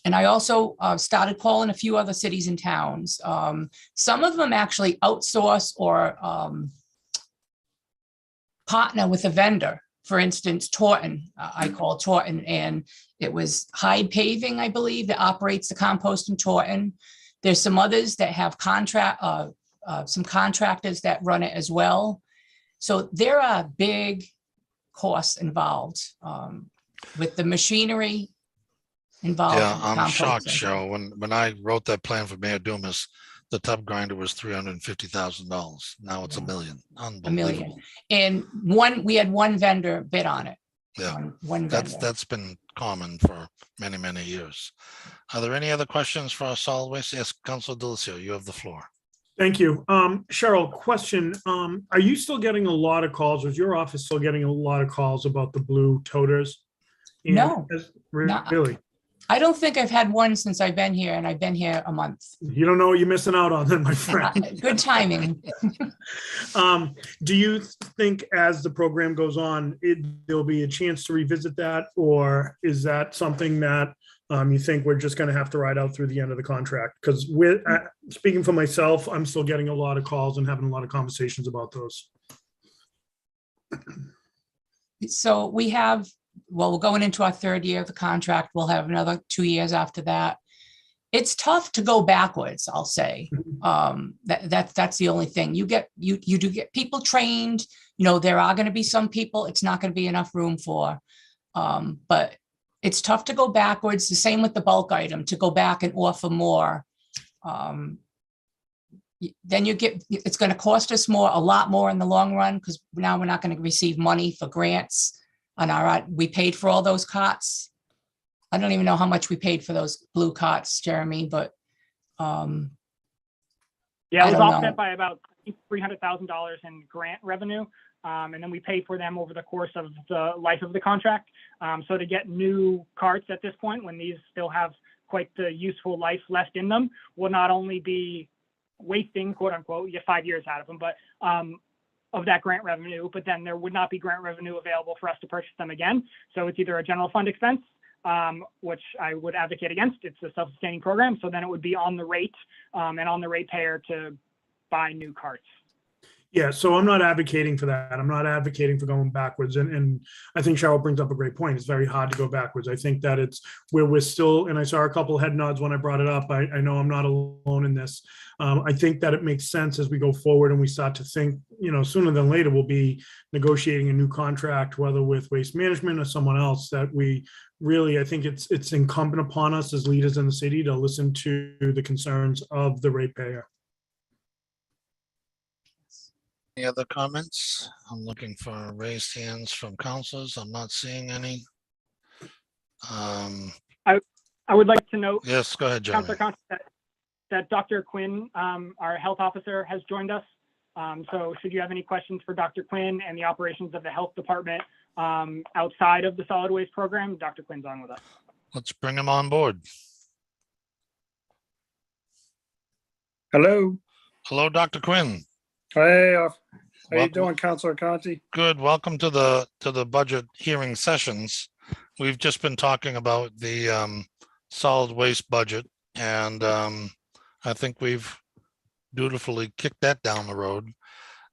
And I also started calling a few other cities and towns. Some of them actually outsource or partner with a vendor. For instance, Taunton, I called Taunton, and it was Hyde Paving, I believe, that operates the compost in Taunton. There's some others that have some contractors that run it as well. So there are big costs involved with the machinery involved. Yeah, in the I'm shocked, composting. Cheryl. When I wrote that plan for Mayor Dumas, the tub grinder was $350,000. Now it's $1 million. $1 million. Unbelievable. And we had one vendor bid on it. Yeah, One vendor. that's been common for many, many years. Are there any other questions for our solid waste? Yes, Councilor Delacio, you have the floor. Thank you. Cheryl, question. Are you still getting a lot of calls? Was your office still getting a lot of calls about the blue toters? And No, really? I don't think I've had one since I've been here, and I've been here a month. You don't know what you're missing out on then, my friend. Good timing. Do you think as the program goes on, there'll be a chance to revisit that? Or is that something that you think we're just going to have to ride out through the end of the contract? Because speaking for myself, I'm still getting a lot of calls and having a lot of conversations about those. So we're going into our third year of the contract. We'll have another 2 years after that. It's tough to go backwards, I'll say. That's the only thing. You do get people trained. There are going to be some people it's not going to be enough room for. But it's tough to go backwards. The same with the bulk item, to go back and offer more. Then it's going to cost us a lot more in the long run, because now we're not going to receive money for grants. We paid for all those cots. I don't even know how much we paid for those blue cots, Jeremy, but yeah, it was offset by about $300,000 in grant revenue. And then we pay for them over the course of the life of the contract. So to get new carts at this point, when these still have quite the useful life left in them, will not only be wasting, quote unquote, you get 5 years out of them, but of that grant revenue, but then there would not be grant revenue available for us to purchase them again. So it's either a general fund expense, which I would advocate against. It's a self-sustaining program. So then it would be on the rate and on the ratepayer to buy new carts. Yeah, so I'm not advocating for that. I'm not advocating for going backwards. And I think Cheryl brings up a great point. It's very hard to go backwards. I think that it's where we're still, and I saw a couple head nods when I brought it up. I know I'm not alone in this. I think that it makes sense as we go forward and we start to think, sooner than later, we'll be negotiating a new contract, whether with Waste Management or someone else, that we really, I think it's incumbent upon us as leaders in the city to listen to the concerns of the ratepayer. Any other comments? I'm looking for raised hands from councilors. I'm not seeing any. I would like to note, Yes, go ahead, Jeremy. Councilor, that Dr. Quinn, our health officer, has joined us. So should you have any questions for Dr. Quinn and the operations of the health department outside of the solid waste program, Dr. Quinn's on with us. Let's bring him on board. Hello. Hello, Dr. Quinn. Hey, how you Welcome. doing, Councilor Conti? Good. Welcome to the budget hearing sessions. We've just been talking about the solid waste budget, and I think we've dutifully kicked that down the road.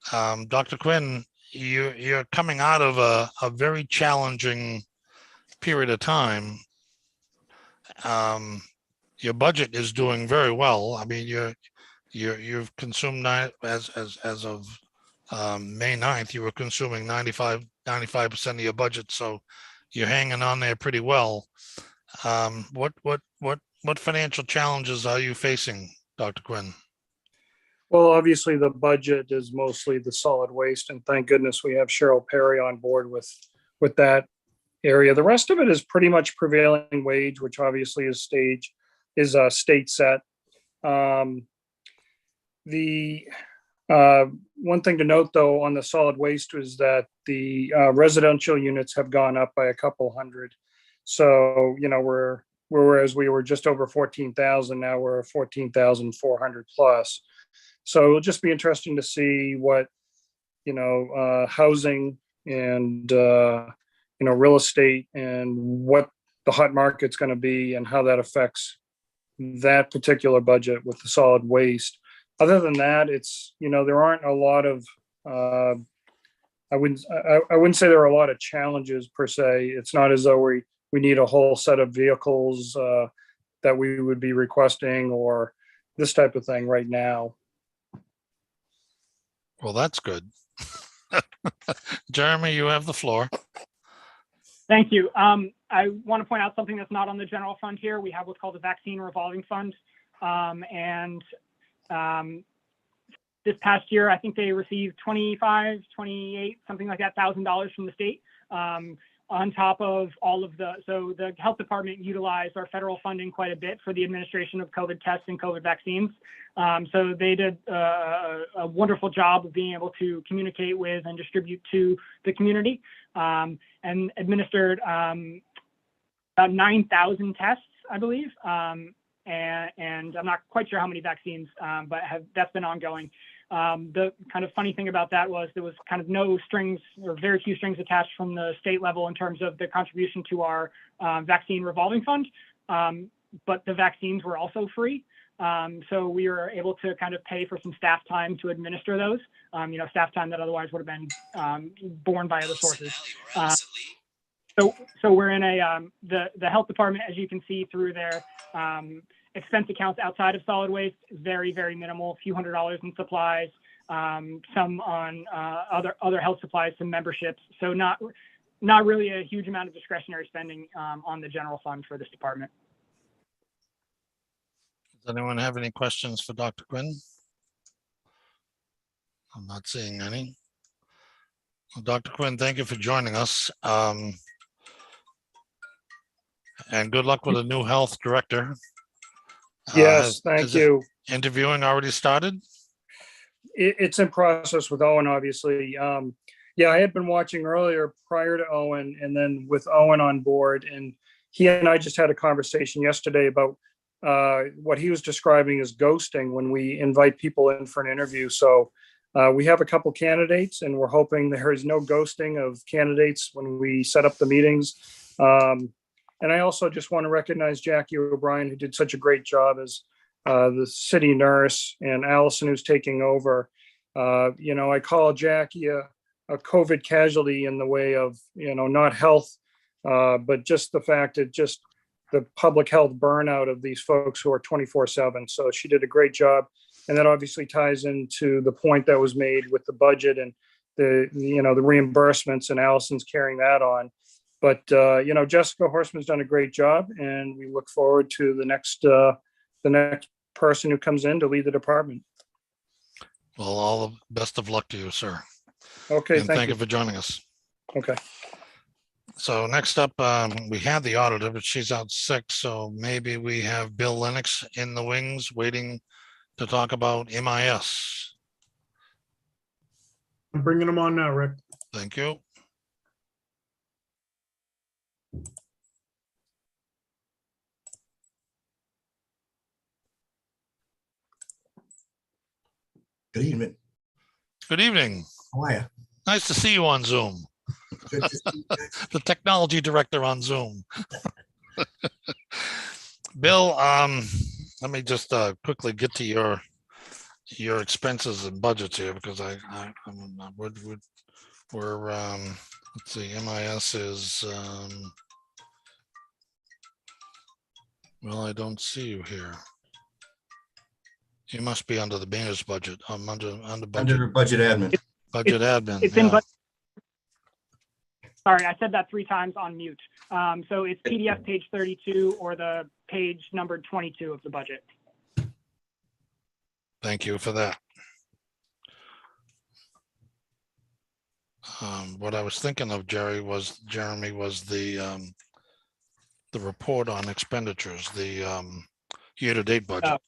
Dr. Quinn, you're coming out of a very challenging period of time. Your budget is doing very well. I mean, you've consumed as of May 9th, you were consuming 95% of your budget. So you're hanging on there pretty well. What financial challenges are you facing, Dr. Quinn? Well, obviously the budget is mostly the solid waste, and thank goodness we have Cheryl Perry on board with that area. The rest of it is pretty much prevailing wage, which obviously is state set. The one thing to note, though, on the solid waste is that the residential units have gone up by a couple hundred. So, we're whereas we were just over 14,000, now we're 14,400 plus. So it'll just be interesting to see what, housing and, real estate and what the hot market's going to be and how that affects that particular budget with the solid waste. Other than that, it's, there aren't a lot of, I wouldn't say there are a lot of challenges per se. It's not as though we need a whole set of vehicles that we would be requesting or this type of thing right now. Well, that's good. Jeremy, you have the floor. Thank you. I want to point out something that's not on the general fund here. We have what's called the vaccine revolving fund. This past year, I think they received 25, 28, something like that, $1,000 from the state. On top of all of so the health department utilized our federal funding quite a bit for the administration of COVID tests and COVID vaccines. So they did a wonderful job of being able to communicate with and distribute to the community, and administered about 9,000 tests, I believe. And I'm not quite sure how many vaccines, but that's been ongoing. The kind of funny thing about that was there was kind of no strings or very few strings attached from the state level in terms of the contribution to our vaccine revolving fund, but the vaccines were also free. So we were able to kind of pay for some staff time to administer those, staff time that otherwise would have been borne by other sources. So we're in the health department, as you can see through their expense accounts outside of solid waste, very, very minimal, a few $100s in supplies, some on other health supplies, some memberships. So not really a huge amount of discretionary spending on the general fund for this department. Does anyone have any questions for Dr. Quinn? I'm not seeing any. Well, Dr. Quinn, thank you for joining us. And good luck with the new health director. Yes, thank you. Interviewing already started? It's in process with Owen, obviously. Yeah, I had been watching earlier prior to Owen, and then with Owen on board, and he and I just had a conversation yesterday about what he was describing as ghosting when we invite people in for an interview. So we have a couple candidates, and we're hoping there is no ghosting of candidates when we set up the meetings. And I also just want to recognize Jackie O'Brien, who did such a great job as the city nurse, and Allison, who's taking over. I call Jackie a COVID casualty in the way of, not health, but just the fact that just the public health burnout of these folks who are 24/7. So she did a great job. And that obviously ties into the point that was made with the budget and the reimbursements, and Allison's carrying that on. But, Jessica Horseman's done a great job, and we look forward to the next person who comes in to lead the department. Well, all the best of luck to you, sir. Okay, And thank you for joining us. Okay. So next up, we had the auditor, but she's out sick. So maybe we have Bill Lennox in the wings waiting to talk about MIS. I'm bringing him on now, Rick. Thank you. Good evening. Good evening. How are you? Nice to see you on Zoom. Good to see you. The technology director on Zoom. Bill, let me just quickly get to your expenses and budgets here, because we're let's see, MIS is well, I don't see you here. You must be under the mayor's budget. I'm under budget. Under budget admin. Budget admin. It's in Sorry, I said that 3 times on mute. So it's PDF page 32 or the page numbered 22 of the budget. Thank you for that. What I was thinking of, Jeremy, was the report on expenditures, the year-to-date budget.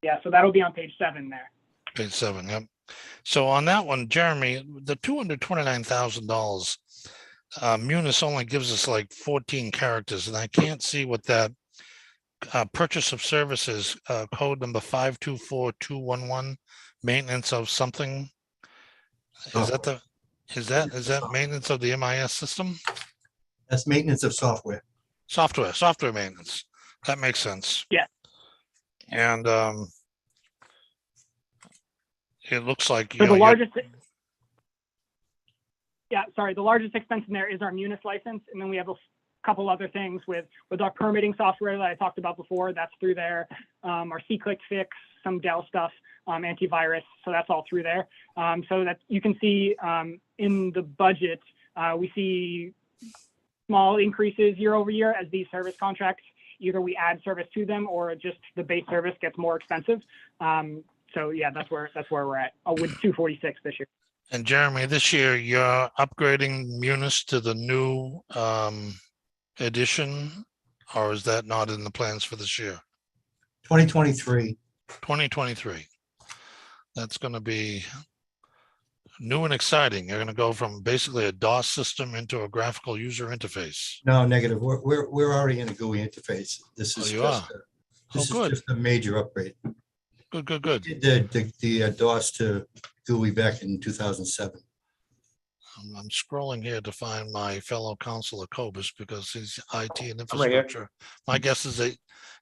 Yeah, so that'll be on page 7 there. Page 7, yep. So on that one, Jeremy, the $229,000, Munis only gives us like 14 characters, and I can't see what that purchase of services, code number 524211, maintenance of something. Is that the, is that maintenance of the MIS system? That's maintenance of software. Software maintenance. That makes sense. Yeah. And it looks like, So the largest, the largest expense in there is our Munis license, and then we have a couple other things with our permitting software that I talked about before. That's through there. Our C-Click fix, some Dell stuff, antivirus. So that's all through there. So that you can see in the budget, we see small increases year over year as these service contracts, either we add service to them or just the base service gets more expensive. So yeah, that's where we're at with 246 this year. And Jeremy, this year you're upgrading Munis to the new edition, or is that not in the plans for this year? 2023. 2023. That's going to be new and exciting. You're going to go from basically a DOS system into a graphical user interface. No, negative. We're already in a GUI interface. This is just a major upgrade. Good. The DOS to GUI back in 2007. I'm scrolling here to find my fellow councilor Cobus because he's IT and I'm right here. infrastructure. My guess is that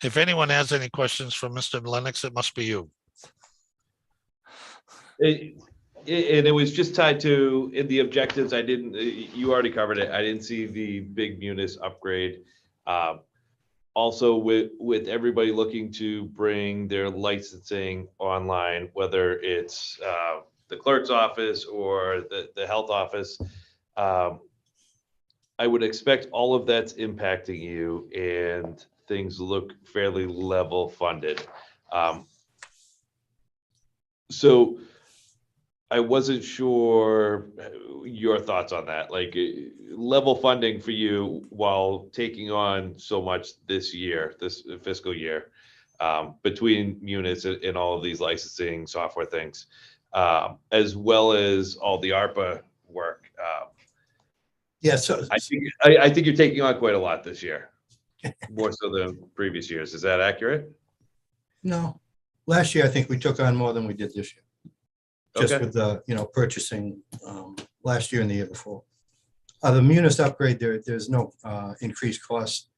if anyone has any questions for Mr. Lennox, it must be you. It was just tied to in the objectives. I didn't. You already covered it. I didn't see the big Munis upgrade. Also, with everybody looking to bring their licensing online, whether it's the clerk's office or the health office, I would expect all of that's impacting you, and things look fairly level funded. So I wasn't sure your thoughts on that, like level funding for you while taking on so much this year, this fiscal year, between units and all of these licensing software things, as well as all the ARPA work. Yeah, so I think you're taking on quite a lot this year, more so than previous years. Is that accurate? no, last year I think we took on more than we did this year. Just Okay. with the purchasing last year and the year before. The Munis upgrade, there's no increased cost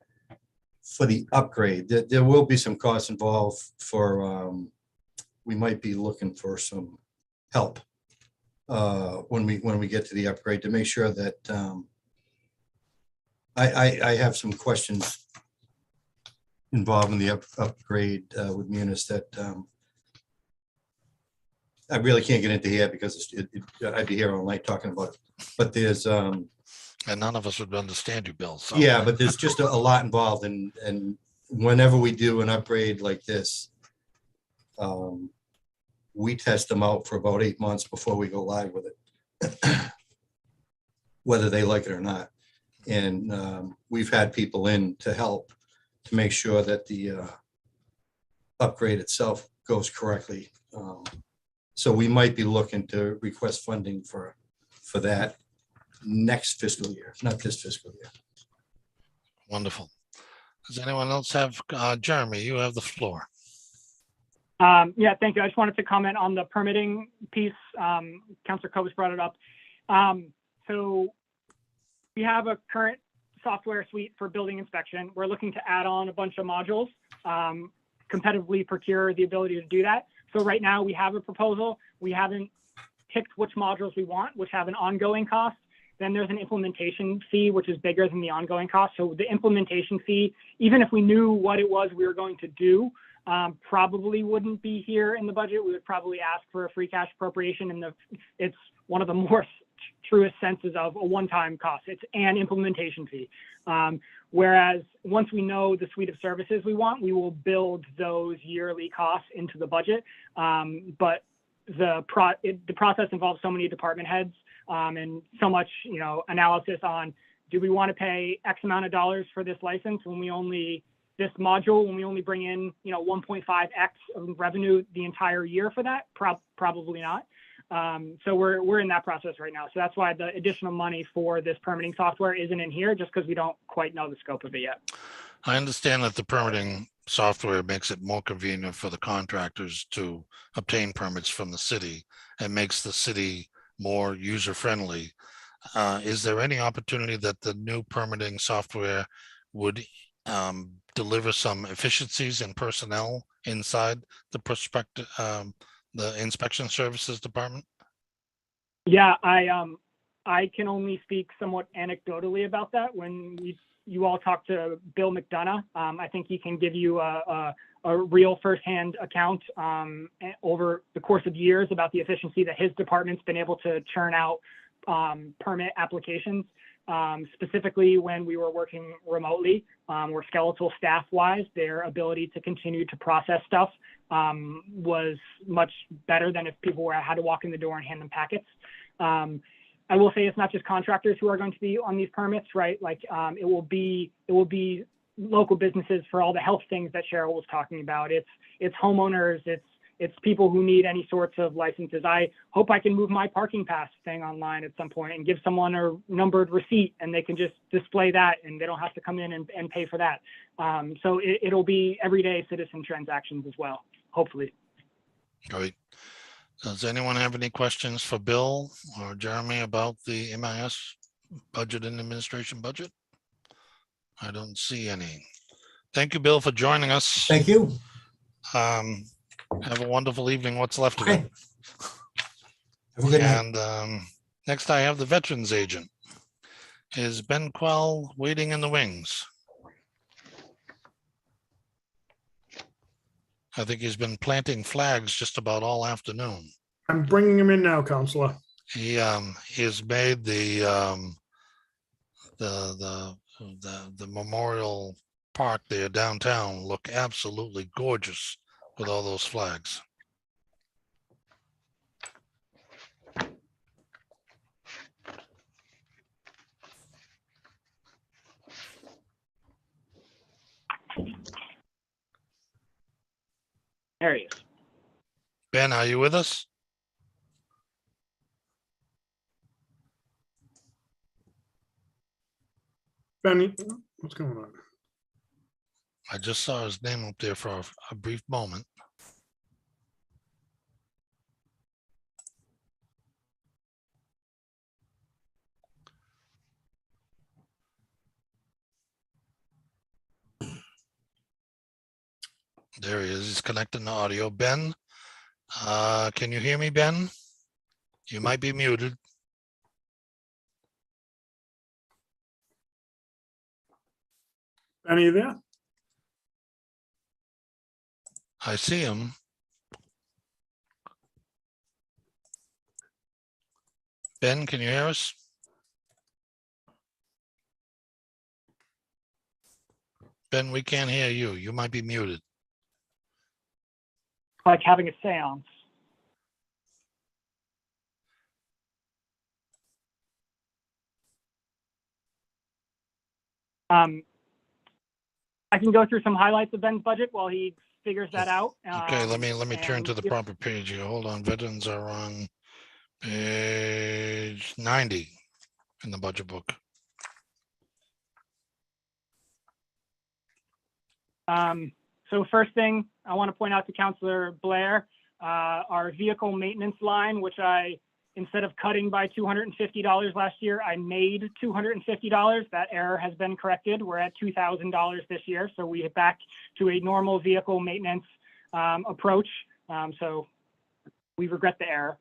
for the upgrade. There will be some costs involved for we might be looking for some help when we get to the upgrade to make sure that I have some questions involved in the upgrade with Munis that I really can't get into here because I'd be here all night talking about it. But there's And none of us would understand you, Bill. So. yeah, but there's just a lot involved, and whenever we do an upgrade like this, we test them out for about 8 months before we go live with it, whether they like it or not. And we've had people in to help to make sure that the upgrade itself goes correctly. So we might be looking to request funding for that next fiscal year, not this fiscal year. Wonderful. Does anyone else have, Jeremy, you have the floor. Yeah, thank you. I just wanted to comment on the permitting piece. Councilor Cobus brought it up. So we have a current software suite for building inspection. We're looking to add on a bunch of modules, competitively procure the ability to do that. So right now we have a proposal. We haven't picked which modules we want, which have an ongoing cost. Then there's an implementation fee, which is bigger than the ongoing cost. So the implementation fee, even if we knew what it was we were going to do, probably wouldn't be here in the budget. We would probably ask for a free cash appropriation, and it's one of the more truest senses of a one-time cost. It's an implementation fee. Whereas once we know the suite of services we want, we will build those yearly costs into the budget. But the process involves so many department heads and so much, analysis on, do we want to pay X amount of dollars for this license when we only bring in, 1.5X of revenue the entire year for that? Probably not. So we're in that process right now. So that's why the additional money for this permitting software isn't in here, just because we don't quite know the scope of it yet. I understand that the permitting software makes it more convenient for the contractors to obtain permits from the city and makes the city more user-friendly. Is there any opportunity that the new permitting software would deliver some efficiencies in personnel inside the inspection services department? Yeah, I can only speak somewhat anecdotally about that. When you all talk to Bill McDonough, I think he can give you a real firsthand account over the course of years about the efficiency that his department's been able to churn out permit applications. Specifically when we were working remotely or skeletal staff wise, their ability to continue to process stuff was much better than if people had to walk in the door and hand them packets. I will say it's not just contractors who are going to be on these permits, right? Like it will be local businesses for all the health things that Cheryl was talking about. It's homeowners, it's people who need any sorts of licenses. I hope I can move my parking pass thing online at some point and give someone a numbered receipt and they can just display that and they don't have to come in and pay for that. So it'll be everyday citizen transactions as well, hopefully. Great. Does anyone have any questions for Bill or Jeremy about the MIS budget and administration budget? I don't see any. Thank you, Bill, for joining us. Thank you. Have a wonderful evening. What's left of Okay. it. Have a good night. And next I have the Veterans Agent. Is Ben Quell waiting in the wings? I think he's been planting flags just about all afternoon. I'm bringing him in now, Counselor. He has made the memorial park there downtown look absolutely gorgeous with all those flags. There he is. Ben, are you with us? Benny, what's going on? I just saw his name up there for a brief moment. There he is. He's connecting the audio. Ben, can you hear me, Ben? You might be muted. Ben, are you there? I see him. Ben, can you hear us? Ben, we can't hear you. You might be muted. Like having a seance. I can go through some highlights of Ben's budget while he figures that out. Okay, let me turn to the proper page here. Hold on. Veterans are on page 90 in the budget book. So first thing I want to point out to Councilor Blair, our vehicle maintenance line, which instead of cutting by $250 last year, I made $250. That error has been corrected. We're at $2,000 this year. So we are back to a normal vehicle maintenance approach. So we regret the error.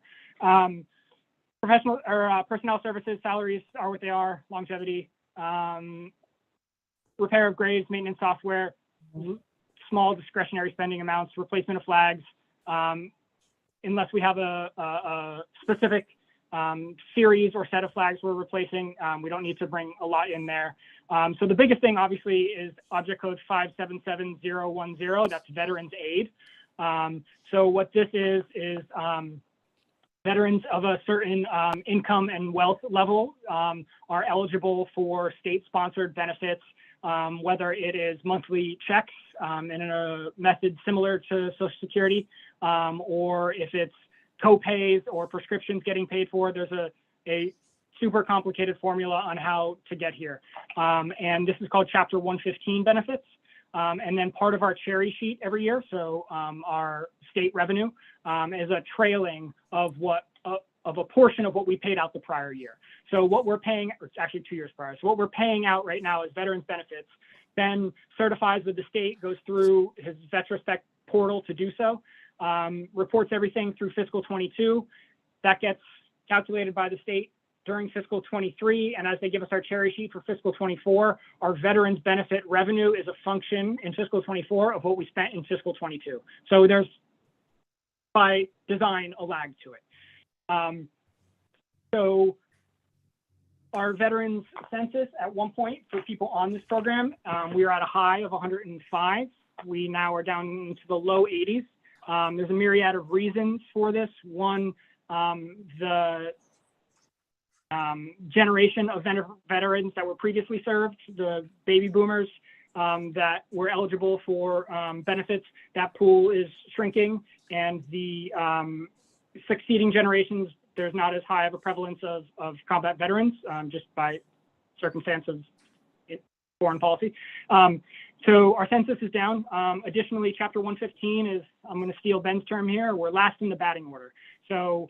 Personnel services salaries are what they are. Longevity, repair of graves, maintenance software, small discretionary spending amounts, replacement of flags. Unless we have a specific series or set of flags we're replacing, we don't need to bring a lot in there. So the biggest thing obviously is object code 577010, that's Veterans Aid. So what this is veterans of a certain income and wealth level are eligible for state-sponsored benefits, whether it is monthly checks in a method similar to Social Security, or if it's co-pays or prescriptions getting paid for. There's a super complicated formula on how to get here. And this is called Chapter 115 benefits. And then part of our cherry sheet every year, so our state revenue is a trailing of of a portion of what we paid out the prior year. So what we're paying, or it's actually 2 years prior. So what we're paying out right now is veterans benefits. Ben certifies with the state, goes through his Vetrospect portal to do so, reports everything through fiscal 22. That gets calculated by the state during fiscal 23. And as they give us our cherry sheet for fiscal 24, our veterans benefit revenue is a function in fiscal 24 of what we spent in fiscal 22. So there's, by design, a lag to it. So our veterans census at one point for people on this program, we were at a high of 105. We now are down into the low 80s. There's a myriad of reasons for this. One, the generation of veterans that were previously served, the baby boomers that were eligible for benefits, that pool is shrinking, and the succeeding generations, there's not as high of a prevalence of combat veterans just by circumstance of foreign policy. So our census is down. Additionally, Chapter 115 is, I'm going to steal Ben's term here, we're last in the batting order. So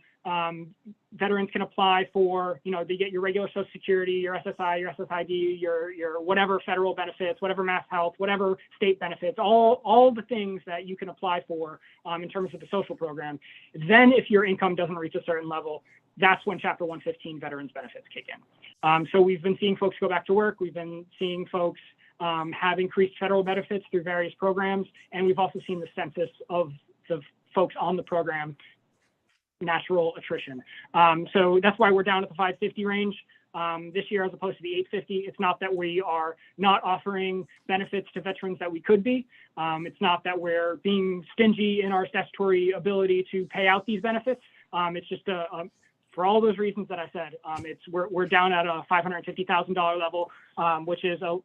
veterans can apply for, they get your regular Social Security, your SSI, your SSID, your whatever federal benefits, whatever mass health, whatever state benefits, all the things that you can apply for in terms of the social program. Then if your income doesn't reach a certain level, that's when Chapter 115 veterans benefits kick in. So we've been seeing folks go back to work. We've been seeing folks have increased federal benefits through various programs. And we've also seen the census of the folks on the program, natural attrition. So that's why we're down at the 550 range this year as opposed to the 850. It's not that we are not offering benefits to veterans that we could be. It's not that we're being stingy in our statutory ability to pay out these benefits. It's just for all those reasons that I said, we're down at a $550,000 level, which is a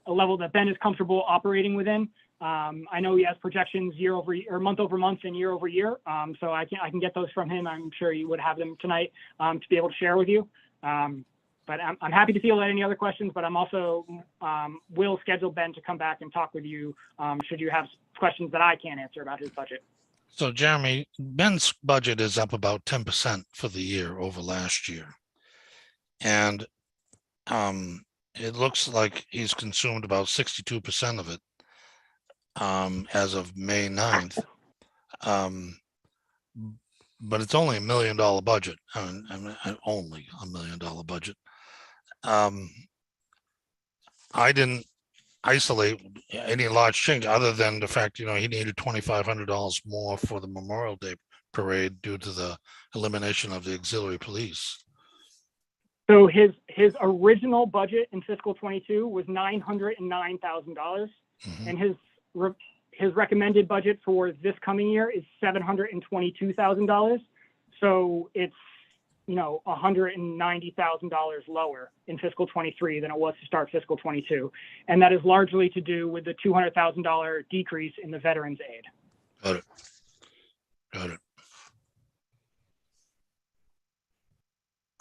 level that Ben is comfortable operating within. I know he has projections year over year, or month over month and year over year. So I can get those from him. I'm sure you would have them tonight to be able to share with you. But I'm happy to field any other questions, but I'm also will schedule Ben to come back and talk with you should you have questions that I can't answer about his budget. So Jeremy, Ben's budget is up about 10% for the year over last year. And it looks like he's consumed about 62% of it as of May 9th. But it's only $1 million budget. Only $1 million budget. I didn't isolate any large change other than the fact, he needed $2,500 more for the Memorial Day parade due to the elimination of the auxiliary police. So his original budget in fiscal 22 was $909,000, and his recommended budget for this coming year is $722,000. So it's $190,000 lower in fiscal 23 than it was to start fiscal 22, and that is largely to do with the $200,000 decrease in the veterans aid. Got it.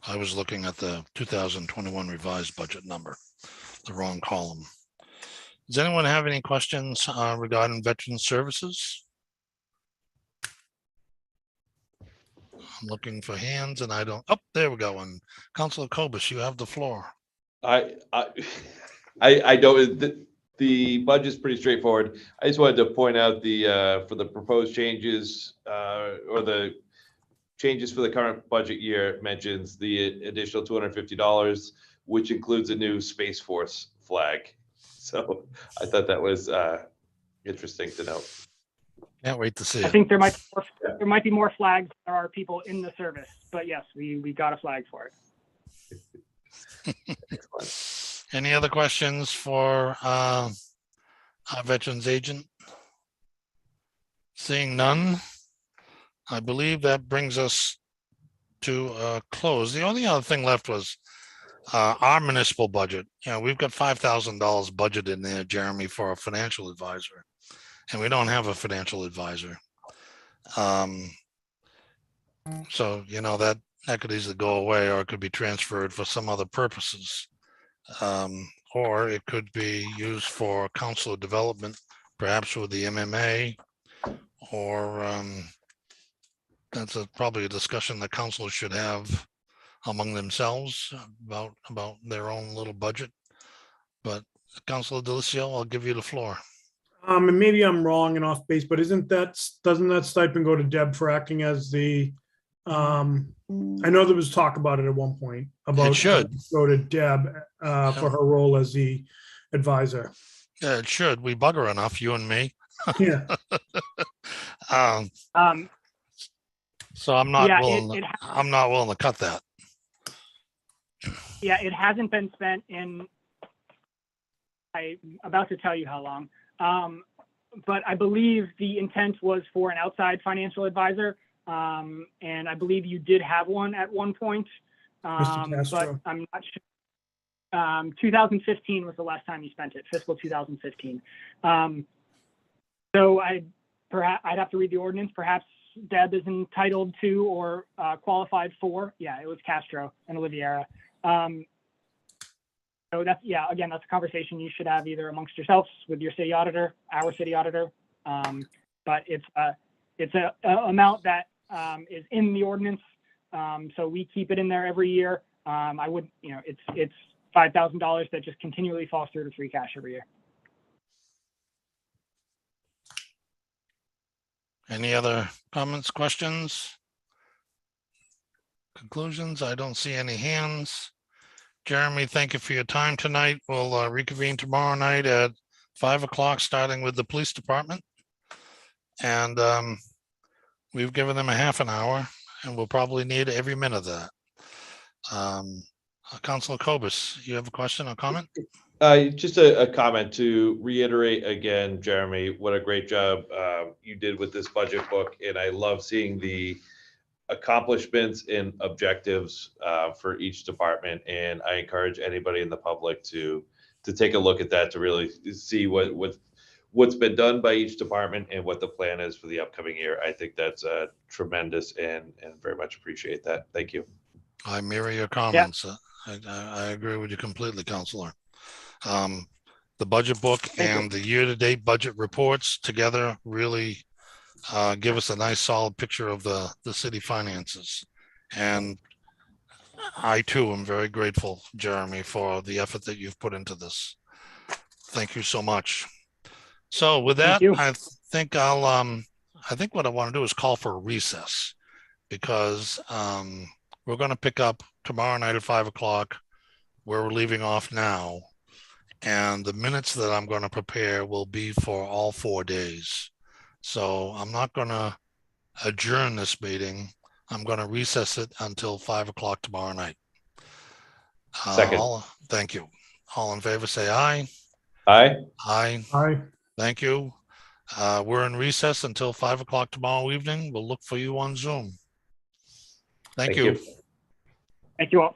I was looking at the 2021 revised budget number, the wrong column. Does anyone have any questions regarding veteran services? I'm looking for hands and I don't, there we go. And Councilor Kobus, you have the floor. I don't, the budget's pretty straightforward. I just wanted to point out for the proposed changes or the changes for the current budget year mentions the additional $250, which includes a new Space Force flag. So I thought that was interesting to note. Can't wait to see it. I think there might be more flags. There are people in the service, but yes, we got a flag for it. Any other questions for our veterans agent? Seeing none, I believe that brings us to a close. The only other thing left was our municipal budget. We've got $5,000 budgeted in there, Jeremy, for a financial advisor, and we don't have a financial advisor. So, that could easily go away, or it could be transferred for some other purposes. Or it could be used for council development, perhaps with the MMA, or that's probably a discussion the council should have among themselves about their own little budget. But Councilor Delicio, I'll give you the floor. And maybe I'm wrong and off base, but doesn't that stipend go to Deb for acting as the, I know there was talk about it at one point about. It should. Go to Deb for her role as the advisor. Yeah, it should. We bug her enough, you and me. Yeah. So I'm not Yeah, willing. I'm not willing to cut that. Yeah, it hasn't been spent in, I'm about to tell you how long. But I believe the intent was for an outside financial advisor. And I believe you did have one at one point. But I'm not sure. 2015 was the last time you spent it, fiscal 2015. So I'd have to read the ordinance. Perhaps Deb is entitled to or qualified for. Yeah, it was Castro and Oliviera. So that's, yeah, again, that's a conversation you should have either amongst yourselves with your city auditor, our city auditor. But it's a amount that is in the ordinance. So we keep it in there every year. I would, it's $5,000 that just continually falls through to free cash every year. Any other comments, questions? Conclusions? I don't see any hands. Jeremy, thank you for your time tonight. We'll reconvene tomorrow night at 5 o'clock, starting with the police department. And we've given them a half an hour, and we'll probably need every minute of that. Councilor Kobus, you have a question or comment? Just a comment to reiterate again, Jeremy, what a great job you did with this budget book. And I love seeing the accomplishments and objectives for each department. And I encourage anybody in the public to take a look at that, to really see what's been done by each department and what the plan is for the upcoming year. I think that's tremendous and very much appreciate that. Thank you. I mirror your comments. Yeah. I agree with you completely, Councilor. The budget book and the year-to-date budget reports together really give us a nice solid picture of the city finances. And I too am very grateful, Jeremy, for the effort that you've put into this. Thank you so much. So with that, I think what I want to do is call for a recess, because we're going to pick up tomorrow night at 5 o'clock where we're leaving off now. And the minutes that I'm going to prepare will be for all 4 days. So I'm not going to adjourn this meeting. I'm going to recess it until 5 o'clock tomorrow night. Second. Thank you. All in favor, say aye. Aye. Aye. Thank you. We're in recess until 5 o'clock tomorrow evening. We'll look for you on Zoom. Thank you. Thank you all.